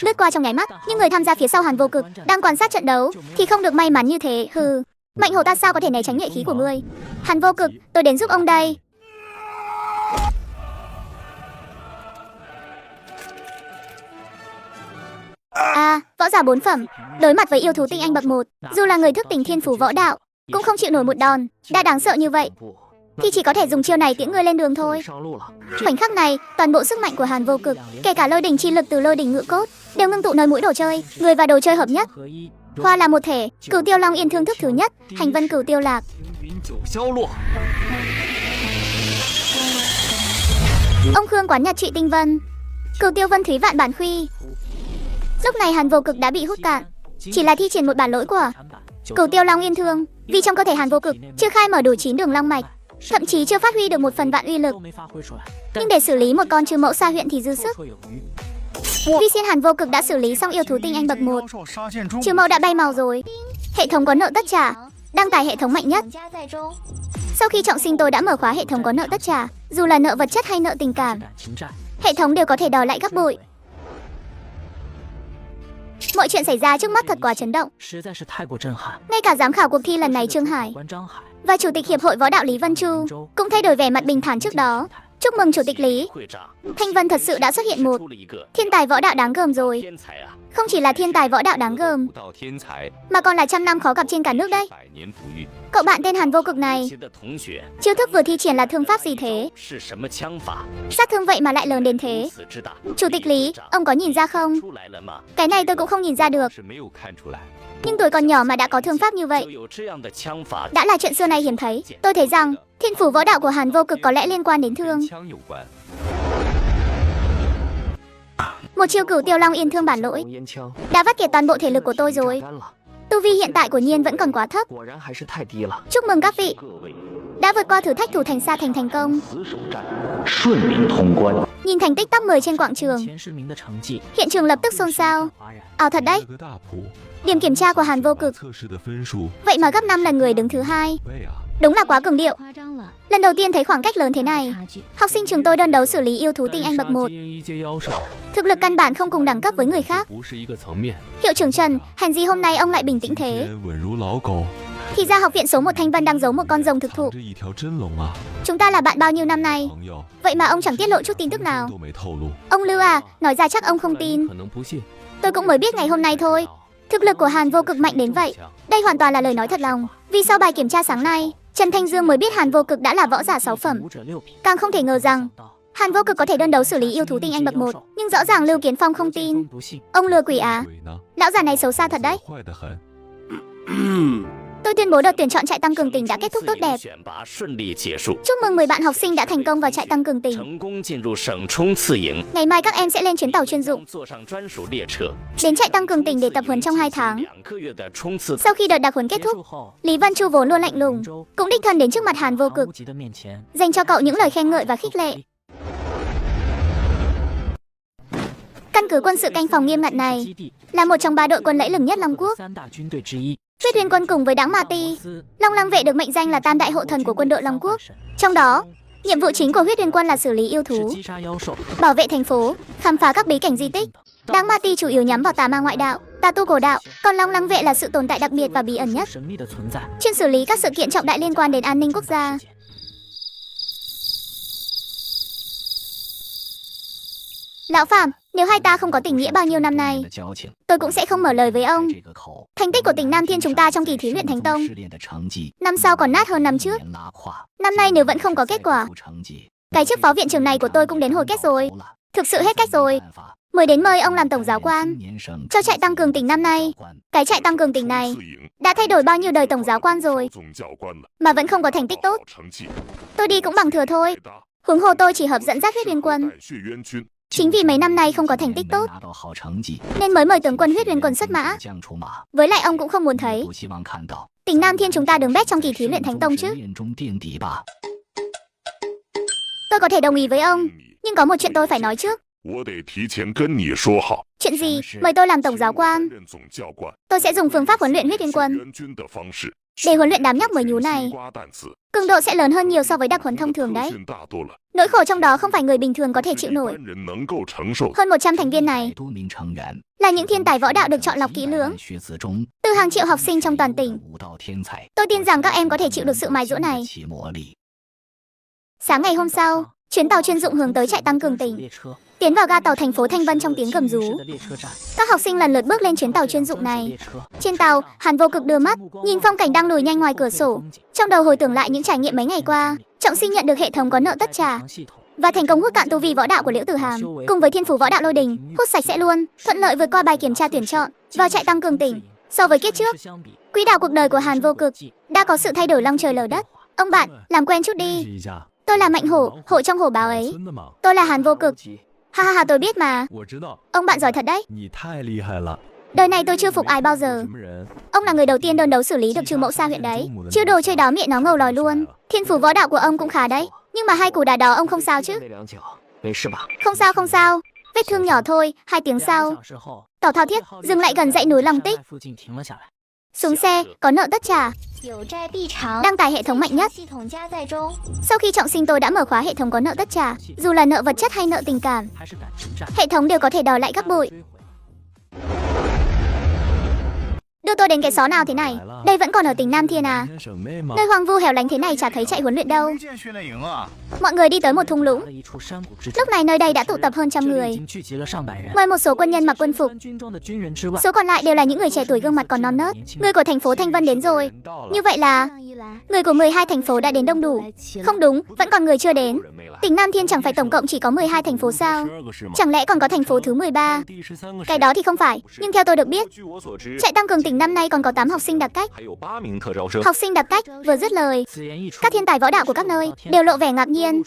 lướt qua trong nháy mắt. Nhưng người tham gia phía sau Hàn Vô Cực đang quan sát trận đấu thì không được may mắn như thế. Hừ, Mạnh Hổ ta sao có thể né tránh nhuệ khí của ngươi? Hàn Vô Cực, tôi đến giúp ông đây. Võ giả 4 phẩm đối mặt với yêu thú tinh anh bậc 1, dù là người thức tỉnh thiên phú võ đạo cũng không chịu nổi một đòn. Đã đáng sợ như vậy thì chỉ có thể dùng chiêu này tiễn ngươi lên đường thôi. Khoảnh khắc này, toàn bộ sức mạnh của Hàn Vô Cực, kể cả lôi đỉnh chi lực từ lôi đỉnh ngự cốt, đều ngưng tụ nơi mũi đồ chơi. Người và đồ chơi hợp nhất, hòa là một thể. Cửu Tiêu Long Yên Thương thức thứ nhất, hành vân cửu tiêu lạc. Ông Khương quán nhật trụy tinh vân, cửu tiêu vân thúy vạn bản khuy. Lúc này Hàn Vô Cực đã bị hút cạn, chỉ là thi triển một bản lỗi của Cửu Tiêu Long Yên Thương. Vì trong cơ thể Hàn Vô Cực chưa khai mở đủ 9 đường long mạch, thậm chí chưa phát huy được 1/1000 uy lực. Nhưng để xử lý một con Trư Mẫu Sa Huyện thì dư sức. Vi Xiên Hàn Vô Cực đã xử lý xong yêu thú tinh anh bậc 1. Trư Mẫu đã bay màu rồi. Hệ thống có nợ tất trả, đăng tải hệ thống mạnh nhất. Sau khi trọng sinh tôi đã mở khóa hệ thống có nợ tất trả. Dù là nợ vật chất hay nợ tình cảm, hệ thống đều có thể đòi lại gấp bội. Mọi chuyện xảy ra trước mắt thật quá chấn động. Ngay cả giám khảo cuộc thi lần này Trương Hải và Chủ tịch Hiệp hội Võ đạo Lý Vân Chu cũng thay đổi vẻ mặt bình thản trước đó. Chúc mừng Chủ tịch Lý. Thanh Vân thật sự đã xuất hiện một thiên tài võ đạo đáng gờm rồi. Không chỉ là thiên tài võ đạo đáng gờm, mà còn là trăm năm khó gặp trên cả nước đấy. Cậu bạn tên Hàn Vô Cực này, chiêu thức vừa thi triển là thương pháp gì thế? Sát thương vậy mà lại lớn đến thế. Chủ tịch Lý, ông có nhìn ra không? Cái này tôi cũng không nhìn ra được. Nhưng tuổi còn nhỏ mà đã có thương pháp như vậy, đã là chuyện xưa nay hiếm thấy. Tôi thấy rằng thiên phủ võ đạo của Hàn Vô Cực có lẽ liên quan đến thương. Một chiêu Cửu Tiêu Long Yên Thương bản lỗi đã vắt kiệt toàn bộ thể lực của tôi rồi. Tu vi hiện tại của Nhiên vẫn còn quá thấp. Chúc mừng các vị đã vượt qua thử thách thủ thành Sa Thành thành công. Nhìn thành tích top 10 trên quảng trường, hiện trường lập tức xôn xao. Ảo thật đấy. Điểm kiểm tra của Hàn Vô Cực vậy mà gấp 5 lần người đứng thứ 2. Đúng là quá cường điệu. Lần đầu tiên thấy khoảng cách lớn thế này. Học sinh trường tôi đơn đấu xử lý yêu thú tinh anh bậc 1, thực lực căn bản không cùng đẳng cấp với người khác. Hiệu trưởng Trần, hèn gì hôm nay ông lại bình tĩnh thế? Thì ra học viện số 1 Thanh Vân đang giấu một con rồng thực thụ. Chúng ta là bạn bao nhiêu năm nay, vậy mà ông chẳng tiết lộ chút tin tức nào. Ông Lưu à, nói ra chắc ông không tin. Tôi cũng mới biết ngày hôm nay thôi. Thực lực của Hàn Vô Cực mạnh đến vậy, đây hoàn toàn là lời nói thật lòng. Vì sau bài kiểm tra sáng nay, Trần Thanh Dương mới biết Hàn Vô Cực đã là võ giả 6 phẩm. Càng không thể ngờ rằng Hàn Vô Cực có thể đơn đấu xử lý yêu thú tinh anh bậc 1. Nhưng rõ ràng Lưu Kiến Phong không tin. Ông lừa quỷ á. Lão già này xấu xa thật đấy. Tôi tuyên bố đợt tuyển chọn trại tăng cường tỉnh đã kết thúc tốt đẹp. Chúc mừng 10 bạn học sinh đã thành công vào trại tăng cường tỉnh. Ngày mai các em sẽ lên chuyến tàu chuyên dụng đến trại tăng cường tỉnh để tập huấn trong 2 tháng. Sau khi đợt đặc huấn kết thúc, Lý Vân Chu vốn luôn lạnh lùng cũng đích thân đến trước mặt Hàn Vô Cực, dành cho cậu những lời khen ngợi và khích lệ. Căn cứ quân sự canh phòng nghiêm ngặt này là một trong 3 đội quân lẫy lừng nhất Long Quốc. Huyết Huyền Quân cùng với Đãng Ma Ti, Long Lăng Vệ được mệnh danh là tam đại hộ thần của quân đội Long Quốc. Trong đó, nhiệm vụ chính của Huyết Huyền Quân là xử lý yêu thú, bảo vệ thành phố, khám phá các bí cảnh di tích. Đãng Ma Ti chủ yếu nhắm vào tà ma ngoại đạo, tà tu cổ đạo, còn Long Lăng vệ là sự tồn tại đặc biệt và bí ẩn nhất, chuyên xử lý các sự kiện trọng đại liên quan đến an ninh quốc gia. Lão Phạm, nếu hai ta không có tình nghĩa bao nhiêu năm nay, tôi cũng sẽ không mở lời với ông. Thành tích của tỉnh Nam Thiên chúng ta trong kỳ thí luyện Thánh Tông, năm sau còn nát hơn năm trước. Năm nay nếu vẫn không có kết quả, cái chức phó viện trưởng này của tôi cũng đến hồi kết rồi. Thực sự hết cách rồi. Mới đến mời ông làm tổng giáo quan cho trại tăng cường tỉnh năm nay. Cái trại tăng cường tỉnh này đã thay đổi bao nhiêu đời tổng giáo quan rồi, mà vẫn không có thành tích tốt. Tôi đi cũng bằng thừa thôi. Huống hồ tôi chỉ hợp dẫn dắt Huyết Uyên Quân. Chính vì mấy năm nay không có thành tích tốt nên mới mời tướng quân Huyết Uyên Quân xuất mã. Với lại ông cũng không muốn thấy tỉnh Nam Thiên chúng ta đứng bét trong kỳ thí luyện Thánh Tông chứ. Tôi có thể đồng ý với ông, nhưng có một chuyện tôi phải nói trước. Chuyện gì? Mời tôi làm tổng giáo quan. Tôi sẽ dùng phương pháp huấn luyện Huyết Uyên Quân để huấn luyện đám nhóc mới nhú này. Cường độ sẽ lớn hơn nhiều so với đặc huấn thông thường đấy. Nỗi khổ trong đó không phải người bình thường có thể chịu nổi. Hơn 100 thành viên này là những thiên tài võ đạo được chọn lọc kỹ lưỡng từ hàng triệu học sinh trong toàn tỉnh. Tôi tin rằng các em có thể chịu được sự mài dũa này. Sáng ngày hôm sau, chuyến tàu chuyên dụng hướng tới trại tăng cường tỉnh tiến vào ga tàu thành phố Thanh Vân trong tiếng gầm rú. Các học sinh lần lượt bước lên chuyến tàu chuyên dụng này. Trên tàu, Hàn Vô Cực đưa mắt nhìn phong cảnh đang lùi nhanh ngoài cửa sổ, trong đầu hồi tưởng lại những trải nghiệm mấy ngày qua. Trọng sinh nhận được hệ thống có nợ tất trả và thành công hút cạn tu vi võ đạo của Liễu Tử Hàm, cùng với thiên phủ võ đạo Lôi Đình hút sạch sẽ luôn, thuận lợi vượt qua bài kiểm tra tuyển chọn vào trại tăng cường tỉnh. So với kiếp trước, quỹ đạo cuộc đời của Hàn Vô Cực đã có sự thay đổi long trời lở đất. Ông bạn, làm quen chút đi. Tôi là Mạnh Hổ, hổ trong hổ báo ấy. Tôi là Hàn Vô Cực. Ha ha ha, tôi biết mà. Ông bạn giỏi thật đấy. Đời này tôi chưa phục ai bao giờ. Ông là người đầu tiên đơn đấu xử lý được Trừ Mẫu Sa huyện đấy. Chiêu đồ chơi đó miệng nó ngầu lòi luôn. Thiên phủ võ đạo của ông cũng khá đấy. Nhưng mà hai cú đá đó ông không sao chứ? Không sao không sao. Vết thương nhỏ thôi. 2 tiếng sau, tàu thao thiết dừng lại gần dãy núi Long Tích. Xuống xe, có nợ tất trả. Đăng tải hệ thống mạnh nhất. Sau khi trọng sinh tôi đã mở khóa hệ thống có nợ tất trả. Dù là nợ vật chất hay nợ tình cảm, hệ thống đều có thể đòi lại gấp bội. Đưa tôi đến cái xó nào thế này? Đây vẫn còn ở tỉnh Nam Thiên à? Nơi hoang vu hẻo lánh thế này chả thấy chạy huấn luyện đâu. Mọi người đi tới một thung lũng. Lúc này nơi đây đã tụ tập hơn 100 người. Ngoài một số quân nhân mặc quân phục, số còn lại đều là những người trẻ tuổi gương mặt còn non nớt. Người của thành phố Thanh Vân đến rồi. Như vậy là người của 12 thành phố đã đến đông đủ. Không đúng, vẫn còn người chưa đến. Tỉnh Nam Thiên chẳng phải tổng cộng chỉ có 12 thành phố sao? Chẳng lẽ còn có thành phố thứ 13? Cái đó thì không phải, nhưng theo tôi được biết, trại tăng cường tỉnh năm nay còn có 8 học sinh đặc cách. Học sinh đặc cách, vừa dứt lời, các thiên tài võ đạo của các nơi đều lộ vẻ ngạc nhiên.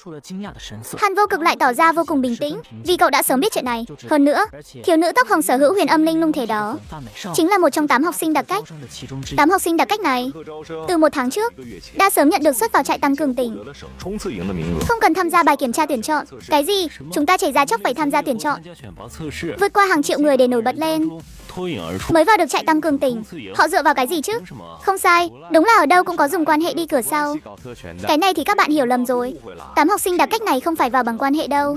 Hàn Vô Cực lại tỏ ra vô cùng bình tĩnh, vì cậu đã sớm biết chuyện này. Hơn nữa, thiếu nữ tóc hồng sở hữu huyền âm linh lung thể đó chính là một trong 8 học sinh đặc cách. 8 học sinh đặc cách này, từ 1 tháng trước, đã sớm nhận được suất vào trại tăng cường tỉnh. Không cần tham gia bài kiểm tra tuyển chọn. Cái gì? Chúng ta chảy ra chóc phải tham gia tuyển chọn, vượt qua hàng triệu người để nổi bật lên, mới vào được trại tăng cường tỉnh. Họ dựa vào cái gì chứ? Không sai, đúng là ở đâu cũng có dùng quan hệ đi cửa sau. Cái này thì các bạn hiểu lầm rồi. 8 học sinh đặc cách này không phải vào bằng quan hệ đâu,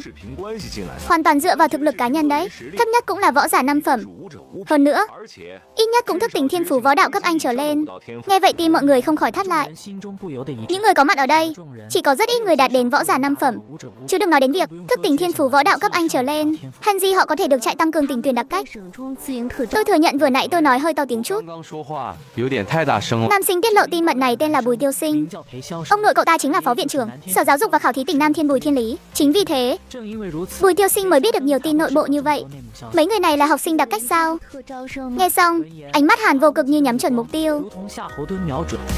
hoàn toàn dựa vào thực lực cá nhân đấy. Thấp nhất cũng là võ giả 5 phẩm. Hơn nữa, ít nhất cũng thức tỉnh thiên phủ võ đạo cấp Anh trở lên. Nghe vậy tim mọi người không khỏi thắt lại. Những người có mặt ở đây, chỉ có rất ít người đạt đến võ giả 5 phẩm, chứ đừng nói đến việc thức tỉnh thiên phủ võ đạo cấp Anh trở lên. Hèn gì họ có thể được trại tăng cường tỉnh tuyển đặc cách. Tôi thừa nhận vừa nãy tôi nói hơi to tiếng chút. Nam sinh tiết lộ tin mật này tên là Bùi Tiêu Sinh. Ông nội cậu ta chính là phó viện trưởng Sở Giáo dục và Khảo thí tỉnh Nam Thiên Bùi Thiên Lý. Chính vì thế, Bùi Tiêu Sinh mới biết được nhiều tin nội bộ như vậy. Mấy người này là học sinh đặc cách sao? Nghe xong, ánh mắt Hàn Vô Cực như nhắm chuẩn mục tiêu,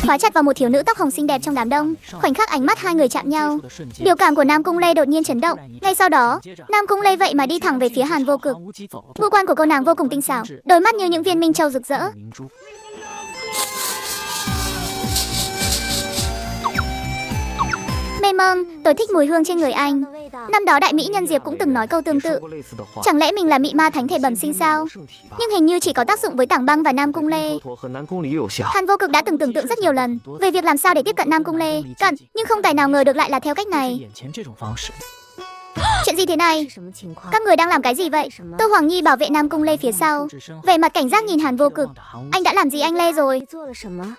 khóa chặt vào một thiếu nữ tóc hồng xinh đẹp trong đám đông. Khoảnh khắc ánh mắt hai người chạm nhau, biểu cảm của Nam Cung Lê đột nhiên chấn động. Ngay sau đó, Nam Cung Lê vậy mà đi thẳng về phía Hàn Vô Cực. Ngũ quan của cô nàng vô cùng tinh xảo, đôi mắt như những viên minh châu rực rỡ. Mê mông, tôi thích mùi hương trên người anh. Năm đó đại mỹ nhân Diệp cũng từng nói câu tương tự. Chẳng lẽ mình là mị ma thánh thể bẩm sinh sao? Nhưng hình như chỉ có tác dụng với Tảng Băng và Nam Cung Lê. Hàn Vô Cực đã từng tưởng tượng rất nhiều lần về việc làm sao để tiếp cận Nam Cung Lê, nhưng không tài nào ngờ được lại là theo cách này. Chuyện gì thế này? Các người đang làm cái gì vậy? Tô Hoàng Nhi bảo vệ Nam Cung Lê phía sau, vẻ mặt cảnh giác nhìn Hàn Vô Cực. Anh đã làm gì anh Lê rồi?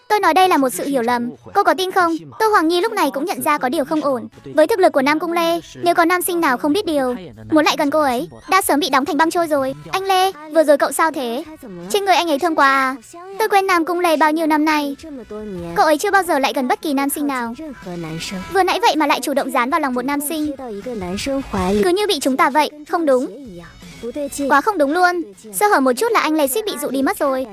Tôi nói đây là một sự hiểu lầm. Cô có tin không? Tô Hoàng Nhi lúc này cũng nhận ra có điều không ổn. Với thực lực của Nam Cung Lê, nếu có nam sinh nào không biết điều, muốn lại gần cô ấy, đã sớm bị đóng thành băng trôi rồi. Anh Lê, vừa rồi cậu sao thế? Trên người anh ấy thương quá à? Tôi quen Nam Cung Lê bao nhiêu năm nay, cậu ấy chưa bao giờ lại gần bất kỳ nam sinh nào. Vừa nãy vậy mà lại chủ động dán vào lòng một nam sinh, cứ như bị chúng ta vậy. Không đúng, quá không đúng luôn. Sơ hở một chút là anh Lê suýt bị dụ đi mất rồi.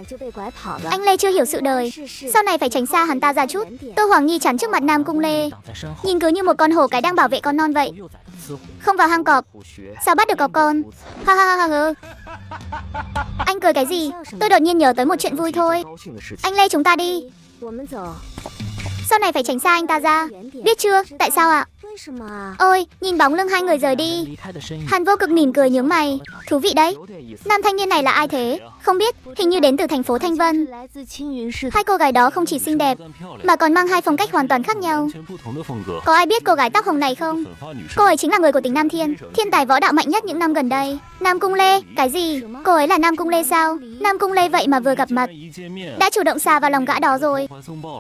Anh Lê chưa hiểu sự đời, sau này phải tránh xa hắn ta ra chút. Tô Hoàng Nhi chắn trước mặt Nam Cung Lê, nhìn cứ như một con hổ cái đang bảo vệ con non vậy. Không vào hang cọp, sao bắt được cọp con? Ha ha ha ha. Anh cười cái gì? Tôi đột nhiên nhớ tới một chuyện vui thôi. Anh Lê, chúng ta đi. Sau này phải tránh xa anh ta ra, biết chưa? Tại sao ạ? Ôi, nhìn bóng lưng hai người rời đi, Hàn Vô Cực mỉm cười nhướng mày. Thú vị đấy. Nam thanh niên này là ai thế? Không biết, hình như đến từ thành phố Thanh Vân. Hai cô gái đó không chỉ xinh đẹp mà còn mang hai phong cách hoàn toàn khác nhau. Có ai biết cô gái tóc hồng này không? Cô ấy chính là người của tỉnh Nam Thiên, thiên tài võ đạo mạnh nhất những năm gần đây. Nam Cung Lê? Cái gì? Cô ấy là Nam Cung Lê sao? Nam Cung Lê vậy mà vừa gặp mặt đã chủ động xà vào lòng gã đó rồi.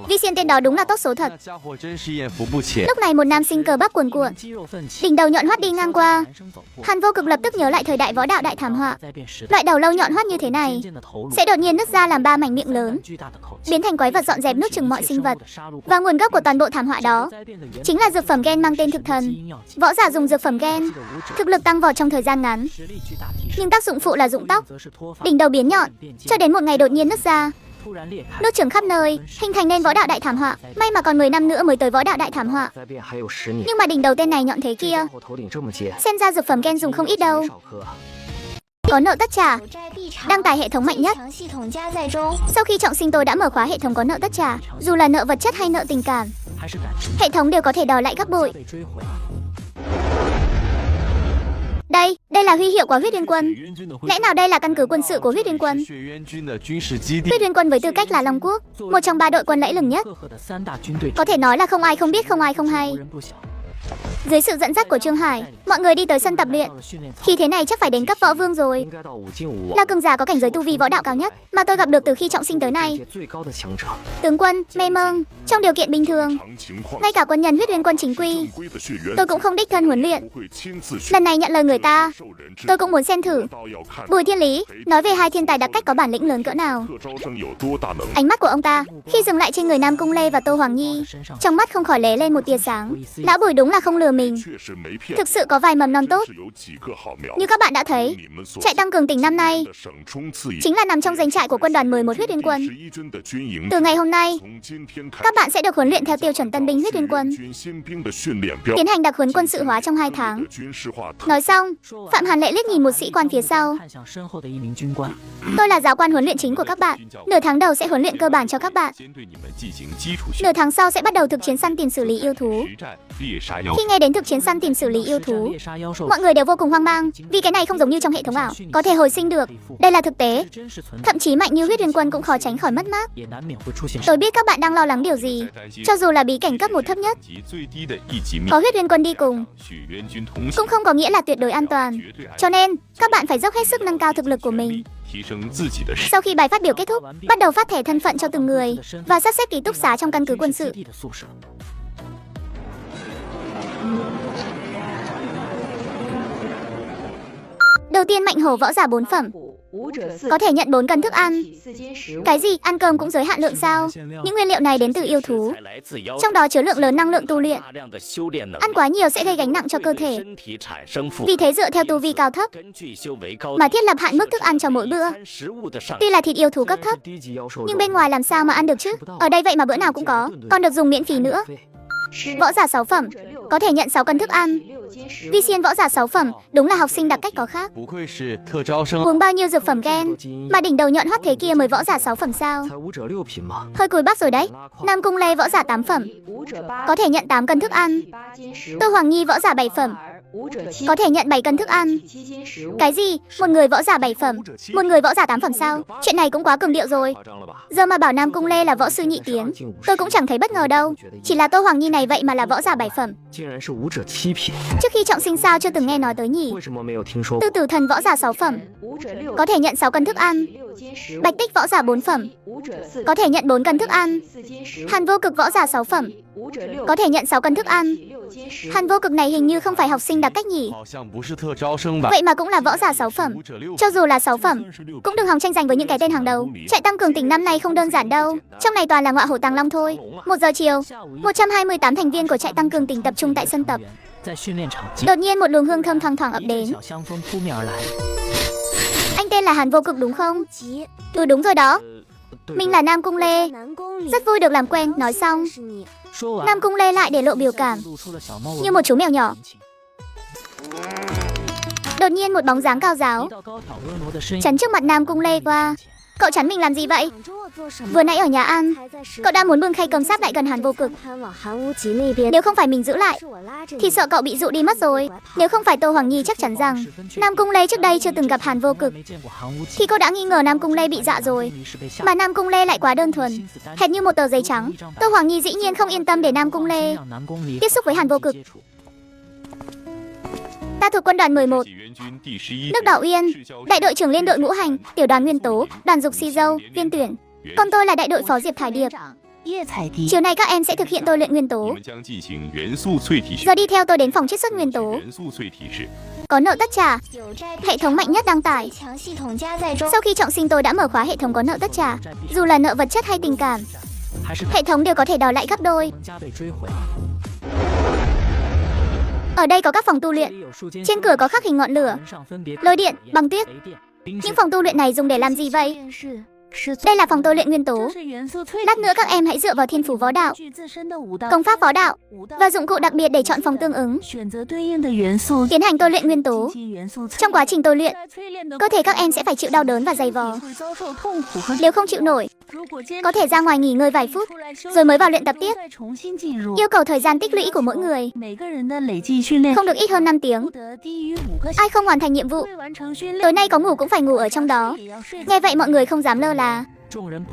Vi Xiên tên đó đúng là tốt số thật. Lúc này một nam sinh cờ bắp cuồn cuộn, đỉnh đầu nhọn hoắt đi ngang qua. Hàn Vô Cực lập tức nhớ lại thời đại võ đạo đại thảm họa. Loại đầu lâu nhọn hoắt như thế này sẽ đột nhiên nứt ra làm 3 mảnh miệng lớn, biến thành quái vật dọn dẹp nuốt chửng mọi sinh vật. Và nguồn gốc của toàn bộ thảm họa đó chính là dược phẩm gen mang tên thực thần. Võ giả dùng dược phẩm gen, thực lực tăng vọt trong thời gian ngắn, nhưng tác dụng phụ là rụng tóc, đỉnh đầu biến nhọn, cho đến một ngày đột nhiên nứt ra, nuốt chửng khắp nơi, hình thành nên võ đạo đại thảm họa. May mà còn 10 năm nữa mới tới võ đạo đại thảm họa, nhưng mà đỉnh đầu tên này nhọn thế kia, xem ra dược phẩm gen dùng không ít đâu. Có nợ tất trả, đăng tải hệ thống mạnh nhất. Sau khi trọng sinh tôi đã mở khóa hệ thống có nợ tất trả, dù là nợ vật chất hay nợ tình cảm, hệ thống đều có thể đòi lại gấp bội. Đây là huy hiệu của Huyết Uyên Quân. Lẽ nào đây là căn cứ quân sự của Huyết Uyên Quân? Huyết Uyên Quân với tư cách là Long Quốc, một trong 3 đội quân lẫy lừng nhất, có thể nói là không ai không biết, không ai không hay. Dưới sự dẫn dắt của Trương Hải, mọi người đi tới sân tập luyện. Khi thế này chắc phải đến cấp võ vương rồi, là cường giả có cảnh giới tu vi võ đạo cao nhất mà tôi gặp được từ khi trọng sinh tới nay. Tướng quân Mê Mông, trong điều kiện bình thường, ngay cả quân nhân Huyết Uyên Quân chính quy, tôi cũng không đích thân huấn luyện. Lần này nhận lời người ta, tôi cũng muốn xem thử. Bùi Thiên Lý nói về hai thiên tài đặc cách có bản lĩnh lớn cỡ nào. Ánh mắt của ông ta khi dừng lại trên người Nam Cung Lê và Tô Hoàng Nhi, trong mắt không khỏi lóe lên một tia sáng. Lão Bùi đúng là không lừa mình, thực sự có vài mầm non tốt. Như các bạn đã thấy, trại tăng cường tỉnh năm nay chính là nằm trong danh trại của quân đoàn 11 Huyết Uyên Quân. Từ ngày hôm nay, các bạn sẽ được huấn luyện theo tiêu chuẩn tân binh Huyết Uyên Quân, tiến hành đặc huấn quân sự hóa trong 2 tháng. Nói xong, Phạm Hàn Lệ liếc nhìn một sĩ quan phía sau. Tôi là giáo quan huấn luyện chính của các bạn. Nửa tháng đầu sẽ huấn luyện cơ bản cho các bạn, nửa tháng sau sẽ bắt đầu thực chiến săn tìm xử lý yêu thú. Khi nghe đến thực chiến săn tìm xử lý yêu thú, mọi người đều vô cùng hoang mang, vì cái này không giống như trong hệ thống ảo có thể hồi sinh được. Đây là thực tế, thậm chí mạnh như Huyết Uyên Quân cũng khó tránh khỏi mất mát. Tôi biết các bạn đang lo lắng điều gì. Cho dù là bí cảnh cấp 1 thấp nhất, có Huyết Uyên Quân đi cùng cũng không có nghĩa là tuyệt đối an toàn. Cho nên các bạn phải dốc hết sức nâng cao thực lực của mình. Sau khi bài phát biểu kết thúc, bắt đầu phát thẻ thân phận cho từng người và sắp xếp ký túc xá trong căn cứ quân sự. Đầu tiên, Mạnh Hổ võ giả 4 phẩm, có thể nhận 4 cân thức ăn. Cái gì? Ăn cơm cũng giới hạn lượng sao? Những nguyên liệu này đến từ yêu thú, trong đó chứa lượng lớn năng lượng tu luyện. Ăn quá nhiều sẽ gây gánh nặng cho cơ thể. Vì thế dựa theo tu vi cao thấp mà thiết lập hạn mức thức ăn cho mỗi bữa. Tuy là thịt yêu thú cấp thấp, nhưng bên ngoài làm sao mà ăn được chứ? Ở đây vậy mà bữa nào cũng có, còn được dùng miễn phí nữa. Võ giả 6 phẩm, có thể nhận 6 cân thức ăn. Vi Xiên võ giả 6 phẩm, đúng là học sinh đặc cách có khác. Uống bao nhiêu dược phẩm gen mà đỉnh đầu nhọn hoắt thế kia mới võ giả 6 phẩm sao? Hơi cùi bắp rồi đấy. Nam Cung Lê võ giả 8 phẩm, có thể nhận 8 cân thức ăn. Tô Hoàng Nhi võ giả 7 phẩm, Có thể nhận 7 cân thức ăn. Cái gì? Một người võ giả 7 phẩm, một người võ giả 8 phẩm sao? Chuyện này cũng quá cường điệu rồi. Giờ mà bảo Nam Cung Lê là võ sư nhị tiến, tôi cũng chẳng thấy bất ngờ đâu. Chỉ là Tô Hoàng Nhi này vậy mà là võ giả 7 phẩm. Trước khi trọng sinh sao chưa từng nghe nói tới nhỉ? Tư Tử Thần võ giả 6 phẩm, có thể nhận 6 cân thức ăn. Bạch Tích võ giả 4 phẩm, có thể nhận 4 cân thức ăn. Hàn Vô Cực võ giả 6 phẩm, có thể nhận 6 cân thức ăn. Hàn Vô Cực này hình như không phải học sinh đặc cách nhỉ? Vậy mà cũng là võ giả 6 phẩm. Cho dù là 6 phẩm, cũng đừng hòng tranh giành với những cái tên hàng đầu. Trại tăng cường tỉnh năm nay không đơn giản đâu. Trong này toàn là ngọa hổ tàng long thôi. 1 giờ chiều, 128 thành viên của trại tăng cường tỉnh tập trung tại sân tập. Đột nhiên một luồng hương thơm thoang thoảng ập đến. Anh tên là Hàn Vô Cực đúng không? Ừ đúng rồi đó. Mình là Nam Cung Lê. Rất vui được làm quen. Nói xong, Nam Cung Lê lại để lộ biểu cảm như một chú mèo nhỏ. Đột nhiên một bóng dáng cao giáo chắn trước mặt Nam Cung Lê qua. Cậu chắn mình làm gì vậy? Vừa nãy ở nhà ăn, cậu đã muốn bưng khay cơm sáp lại gần Hàn Vô Cực. Nếu không phải mình giữ lại, thì sợ cậu bị dụ đi mất rồi. Nếu không phải Tô Hoàng Nhi chắc chắn rằng Nam Cung Lê trước đây chưa từng gặp Hàn Vô Cực, thì cô đã nghi ngờ Nam Cung Lê bị dọa rồi. Mà Nam Cung Lê lại quá đơn thuần, hệt như một tờ giấy trắng. Tô Hoàng Nhi dĩ nhiên không yên tâm để Nam Cung Lê tiếp xúc với Hàn Vô Cực. Ta thuộc quân đoàn 11, nước Đỏ Uyên, đại đội trưởng liên đội ngũ hành, tiểu đoàn Nguyên Tố, đoàn dục Si Dâu, viên tuyển. Còn tôi là đại đội phó Diệp Thải Điệp. Chiều nay các em sẽ thực hiện tôi luyện nguyên tố. Giờ đi theo tôi đến phòng chiết xuất nguyên tố. Có nợ tất trả. Hệ thống mạnh nhất đăng tải. Sau khi trọng sinh tôi đã mở khóa hệ thống có nợ tất trả. Dù là nợ vật chất hay tình cảm, hệ thống đều có thể đòi lại gấp đôi. Ở đây có các phòng tu luyện. Trên cửa có khắc hình ngọn lửa, lôi điện, băng tuyết. Những phòng tu luyện này dùng để làm gì vậy? Đây là phòng tôi luyện nguyên tố. Lát nữa các em hãy dựa vào thiên phủ võ đạo, công pháp võ đạo và dụng cụ đặc biệt để chọn phòng tương ứng, tiến hành tôi luyện nguyên tố. Trong quá trình tôi luyện, cơ thể các em sẽ phải chịu đau đớn và dày vò. Nếu không chịu nổi, có thể ra ngoài nghỉ ngơi vài phút, rồi mới vào luyện tập tiếp. Yêu cầu thời gian tích lũy của mỗi người không được ít hơn 5 tiếng. Ai không hoàn thành nhiệm vụ, tối nay có ngủ cũng phải ngủ ở trong đó. Nghe vậy mọi người không dám lơ là,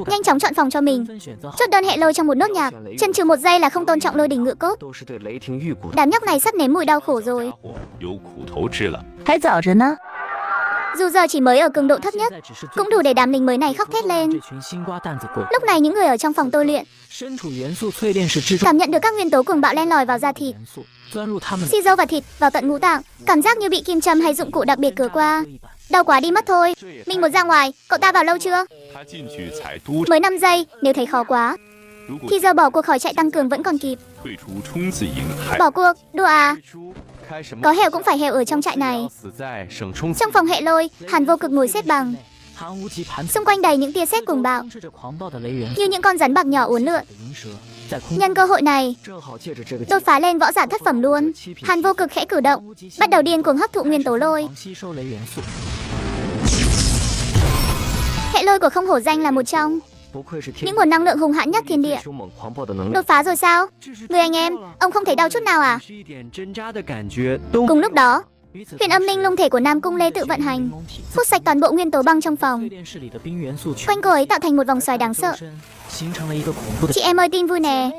nhanh chóng chọn phòng cho mình. Chốt đơn hệ lôi trong một nốt nhạc, chần chừ 1 giây là không tôn trọng lôi đình ngự cốt. Đám nhóc này sắp nếm mùi đau khổ rồi. Dù giờ chỉ mới ở cường độ thấp nhất, cũng đủ để đám lính mới này khóc thét lên. Lúc này những người ở trong phòng tôi luyện cảm nhận được các nguyên tố cuồng bạo len lỏi vào da thịt, xi dâu và thịt vào tận ngũ tạng, cảm giác như bị kim châm hay dụng cụ đặc biệt cứa qua. Đau quá đi mất thôi. Mình muốn ra ngoài. Cậu ta vào lâu chưa? Mới 5 giây. Nếu thấy khó quá thì giờ bỏ cuộc khỏi trại tăng cường vẫn còn kịp. Bỏ cuộc? Đùa à? Có heo cũng phải heo ở trong trại này. Trong phòng hệ lôi, Hàn Vô Cực ngồi xếp bằng. Xung quanh đầy những tia sét cuồng bạo, như những con rắn bạc nhỏ uốn lượn. Nhân cơ hội này, đột phá lên võ giả thất phẩm luôn. Hàn Vô Cực khẽ cử động, bắt đầu điên cuồng hấp thụ nguyên tố lôi. Hệ lôi của Không Hổ Danh là một trong những nguồn năng lượng hùng hãn nhất thiên địa. Đột phá rồi sao? Người anh em, ông không thấy đau chút nào à? Cùng lúc đó, huyền âm linh lung thể của Nam Cung Lê tự vận hành, hút sạch toàn bộ nguyên tố băng trong phòng. Quanh cô ấy tạo thành một vòng xoáy đáng sợ. Chị em ơi, tin vui nè.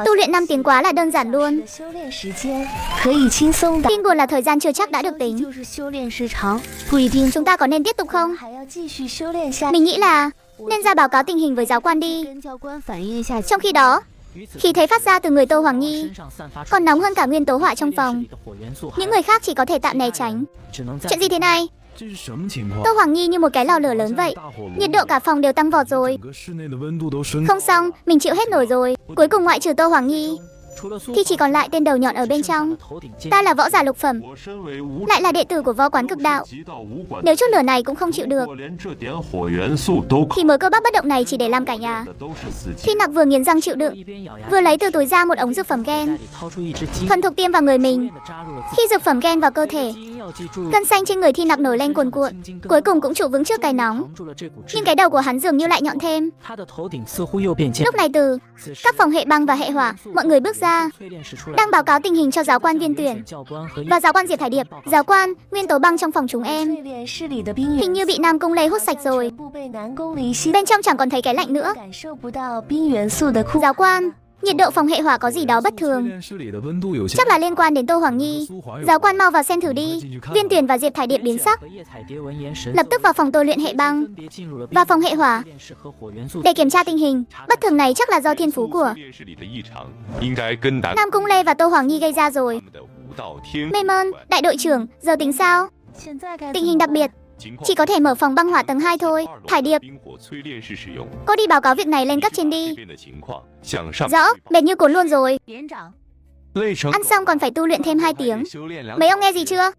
Tu luyện 5 tiếng quá là đơn giản luôn. Tin buồn là thời gian chưa chắc đã được tính. Chúng ta có nên tiếp tục không? Mình nghĩ là nên ra báo cáo tình hình với giáo quan đi. Trong khi đó, khí thế phát ra từ người Tô Hoàng Nhi còn nóng hơn cả nguyên tố hỏa trong phòng. Những người khác chỉ có thể tạm né tránh. Chuyện gì thế này? Tô Hoàng Nhi như một cái lò lửa lớn vậy. Nhiệt độ cả phòng đều tăng vọt rồi. Không xong, mình chịu hết nổi rồi. Cuối cùng ngoại trừ Tô Hoàng Nhi thì chỉ còn lại tên đầu nhọn ở bên trong. Ta là võ giả lục phẩm, lại là đệ tử của võ quán cực đạo. Nếu chút lửa này cũng không chịu được thì mớ cơ bắp bất động này chỉ để làm cả nhà. Khi Nặc vừa nghiến răng chịu đựng, vừa lấy từ túi ra một ống dược phẩm gen, thuần thục tiêm vào người mình. Khi dược phẩm gen vào cơ thể, Cân xanh trên người Thi Nặc nổi lên cuồn cuộn, cuối cùng cũng trụ vững trước cái nóng. Nhưng cái đầu của hắn dường như lại nhọn thêm. Lúc này từ các phòng hệ băng và hệ hỏa, mọi người bước ra, đang báo cáo tình hình cho giáo quan Viên Tuyển và giáo quan Diệp Thải Điệp. Giáo quan, nguyên tố băng trong phòng chúng em hình như bị Nam Cung Lê hút sạch rồi. Bên trong chẳng còn thấy cái lạnh nữa. Giáo quan, nhiệt độ phòng hệ hỏa có gì đó bất thường, chắc là liên quan đến Tô Hoàng Nhi. Giáo quan mau vào xem thử đi. Viên Tuyển và Diệp Thải Điệp biến sắc, lập tức vào phòng tôi luyện hệ băng và phòng hệ hỏa để kiểm tra tình hình. Bất thường này chắc là do thiên phú của Nam Cung Lê và Tô Hoàng Nhi gây ra rồi. Mê Mơn, đại đội trưởng, giờ tính sao? Tình hình đặc biệt, chỉ có thể mở phòng băng hỏa tầng 2 thôi. Thải Điệp, cô đi báo cáo việc này lên cấp trên đi. Rõ, mệt như cồn luôn rồi. Ăn xong còn phải tu luyện thêm 2 tiếng. Mấy ông nghe gì chưa?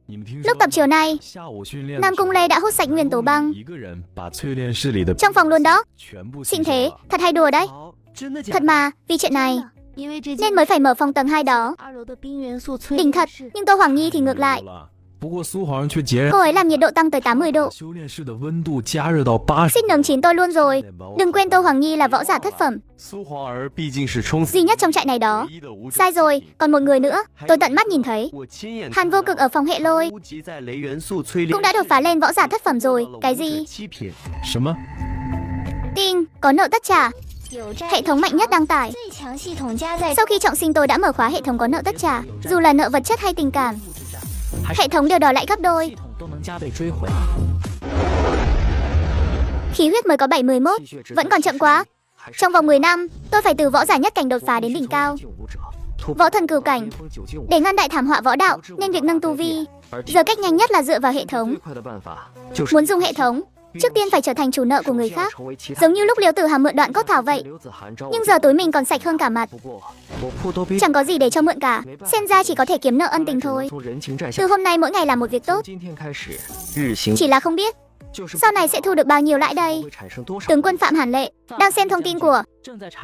Lúc tập chiều nay, Nam Cung Lê đã hút sạch nguyên tố băng trong phòng luôn đó. Xịn thế, thật hay đùa đấy. Thật mà, vì chuyện này nên mới phải mở phòng tầng 2 đó. Đỉnh thật, nhưng Tô Hoàng Nhi thì ngược lại. Cô ấy làm nhiệt độ tăng tới 80 độ. Xích nướng chín tôi luôn rồi. Đừng quên Tô Hoàng Nhi là võ giả thất phẩm, duy nhất trong trại này đó. Sai rồi, còn một người nữa. Tôi tận mắt nhìn thấy Hàn Vô Cực ở phòng hệ lôi cũng đã đột phá lên võ giả thất phẩm rồi. Cái gì? Tin, có nợ tất trả. Hệ thống mạnh nhất đăng tải. Sau khi trọng sinh tôi đã mở khóa hệ thống có nợ tất trả. Dù là nợ vật chất hay tình cảm, hệ thống đều đòi lại gấp đôi. Khí huyết mới có 71, vẫn còn chậm quá. Trong vòng 10 năm, tôi phải từ võ giả nhất cảnh đột phá đến đỉnh cao võ thần cửu cảnh. Để ngăn đại thảm họa võ đạo, nên việc nâng tu vi giờ cách nhanh nhất là dựa vào hệ thống. Muốn dùng hệ thống, trước tiên phải trở thành chủ nợ của người khác, giống như lúc Liễu Tử Hàm mượn đoạn cốt thảo vậy. Nhưng giờ túi mình còn sạch hơn cả mặt, chẳng có gì để cho mượn cả. Xem ra chỉ có thể kiếm nợ ân tình thôi. Từ hôm nay mỗi ngày làm một việc tốt. Chỉ là không biết sau này sẽ thu được bao nhiêu lãi đây. Tướng quân Phạm Hàn Lệ đang xem thông tin của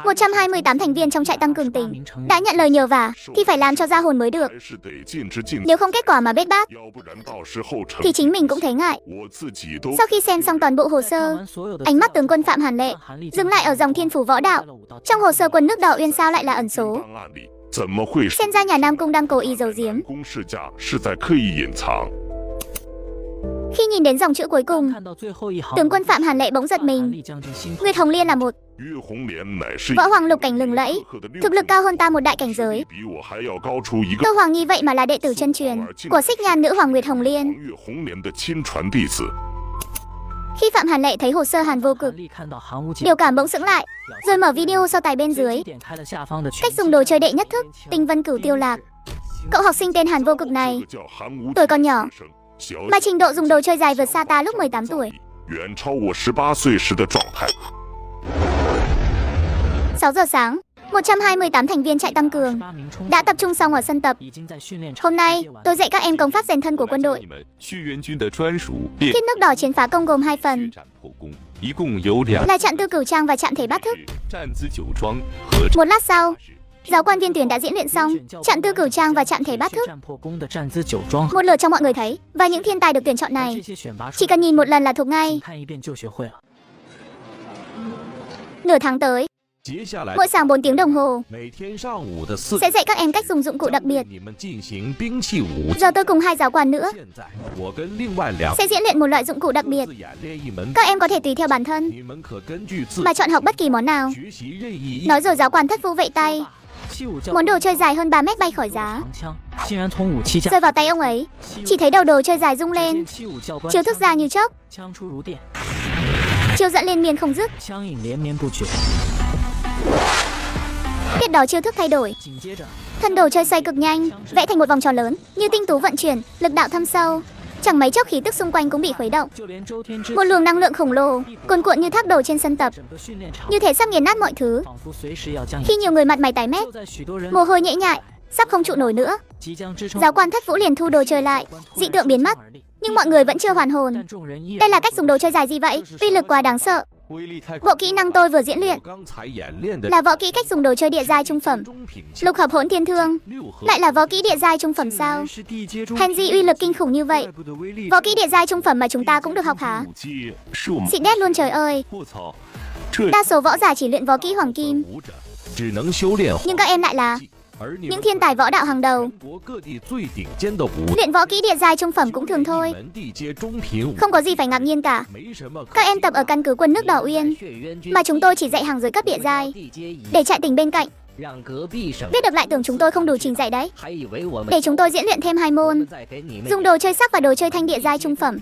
128 thành viên trong trại tăng cường tỉnh đã nhận lời nhờ vả thì phải làm cho ra hồn mới được. Nếu không kết quả mà bết bát thì chính mình cũng thấy ngại. Sau khi xem xong toàn bộ hồ sơ, ánh mắt tướng quân Phạm Hàn Lệ dừng lại ở dòng thiên phủ võ đạo. Trong hồ sơ quân nước Đỏ Uyên sao lại là ẩn số? Xem ra nhà Nam Cung đang cố ý giấu giếm. Khi nhìn đến dòng chữ cuối cùng, tướng quân Phạm Hàn Lệ bỗng giật mình. Nguyệt Hồng Liên là một võ hoàng lục cảnh lừng lẫy, thực lực cao hơn ta một đại cảnh giới. Tô Hoàng Nhi vậy mà là đệ tử chân truyền của Xích Nhan nữ hoàng Nguyệt Hồng Liên. Khi Phạm Hàn Lệ thấy hồ sơ Hàn Vô Cực, biểu cảm bỗng sững lại, rồi mở video so tài bên dưới. Cách dùng đồ chơi đệ nhất thức, tinh vân cửu tiêu lạc. Cậu học sinh tên Hàn Vô Cực này, tuổi còn nhỏ mà trình độ dùng đồ chơi dài vượt xa ta lúc 18 tuổi. 6 giờ sáng, 128 thành viên trại tăng cường đã tập trung xong ở sân tập. Hôm nay, tôi dạy các em công pháp rèn thân của quân đội. Thiết nước đỏ chiến phá công gồm 2 phần, là Trạm Tư Cửu Trang và Trạm Thể Bát Thức. Một lát sau, giáo quan Viên Tuyển đã diễn luyện xong Trạm Tư Cửu Trang và Trạm Thể Bát Thức. Một lượt cho mọi người thấy, và những thiên tài được tuyển chọn này chỉ cần nhìn một lần là thuộc ngay. Nửa tháng tới, mỗi sáng 4 tiếng đồng hồ sẽ dạy các em cách dùng dụng cụ đặc biệt. Giờ tôi cùng 2 giáo quan nữa sẽ diễn luyện một loại dụng cụ đặc biệt. Các em có thể tùy theo bản thân mà chọn học bất kỳ món nào. Nói rồi giáo quan Thất Phu vẫy tay, món đồ chơi dài hơn 3 mét bay khỏi giá, rơi vào tay ông ấy. Chỉ thấy đầu đồ chơi dài rung lên, chiêu thức ra như chớp, chiêu dẫn liên miên không dứt. Tiếp đó chiêu thức thay đổi, thân đồ chơi xoay cực nhanh, vẽ thành một vòng tròn lớn, như tinh tú vận chuyển, lực đạo thâm sâu. Chẳng mấy chốc khí tức xung quanh cũng bị khuấy động. Một luồng năng lượng khổng lồ cuồn cuộn như thác đổ trên sân tập, như thể sắp nghiền nát mọi thứ. Khi nhiều người mặt mày tái mét, mồ hôi nhễ nhại, sắp không trụ nổi nữa, giáo quan Thất Vũ liền thu đồ chơi lại, dị tượng biến mất. Nhưng mọi người vẫn chưa hoàn hồn. Đây là cách dùng đồ chơi dài gì vậy? Uy lực quá đáng sợ. Bộ kỹ năng tôi vừa diễn luyện là võ kỹ cách dùng đồ chơi địa giai trung phẩm, lục hợp hỗn thiên thương. Lại là võ kỹ địa giai trung phẩm sao? Hèn gì uy lực kinh khủng như vậy. Võ kỹ địa giai trung phẩm mà chúng ta cũng được học hả? Xịn đét luôn trời ơi. Đa số võ giả chỉ luyện võ kỹ hoàng kim, nhưng các em lại là những thiên tài võ đạo hàng đầu. Luyện võ kỹ địa giai trung phẩm cũng thường thôi, không có gì phải ngạc nhiên cả. Các em tập ở căn cứ quân nước Đỏ Uyên, mà chúng tôi chỉ dạy hàng dưới cấp địa giai, để trại tỉnh bên cạnh biết được lại tưởng chúng tôi không đủ trình dạy đấy. Để chúng tôi diễn luyện thêm 2 môn, dùng đồ chơi sắc và đồ chơi thanh địa giai trung phẩm.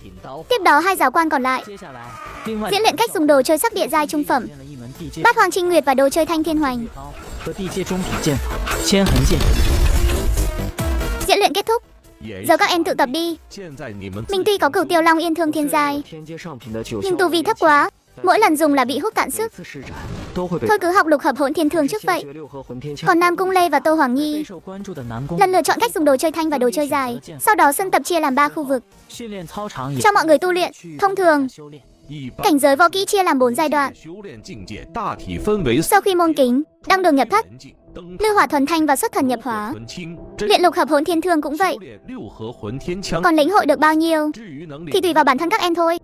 Tiếp đó 2 giáo quan còn lại diễn luyện cách dùng đồ chơi sắc địa giai trung phẩm, Bát Hoàng Trinh Nguyệt và đồ chơi thanh thiên hoành. Diễn luyện kết thúc, giờ các em tự tập đi. Mình tuy có Cửu Tiêu Long Yên Thương thiên giai, nhưng tu vi thấp quá, mỗi lần dùng là bị hút cạn sức. Thôi cứ học lục hợp hỗn thiên thương trước vậy. Còn Nam Cung Lê và Tô Hoàng Nhi lần lựa chọn cách dùng đồ chơi thanh và đồ chơi dài. Sau đó sân tập chia làm 3 khu vực cho mọi người tu luyện. Thông thường, cảnh giới võ kỹ chia làm 4 giai đoạn. Sau khi môn kính, đăng đường nhập thất, lưu hỏa thuần thanh và xuất thần nhập hóa, luyện lục hợp hỗn thiên thương cũng vậy. Còn lĩnh hội được bao nhiêu thì tùy vào bản thân các em thôi.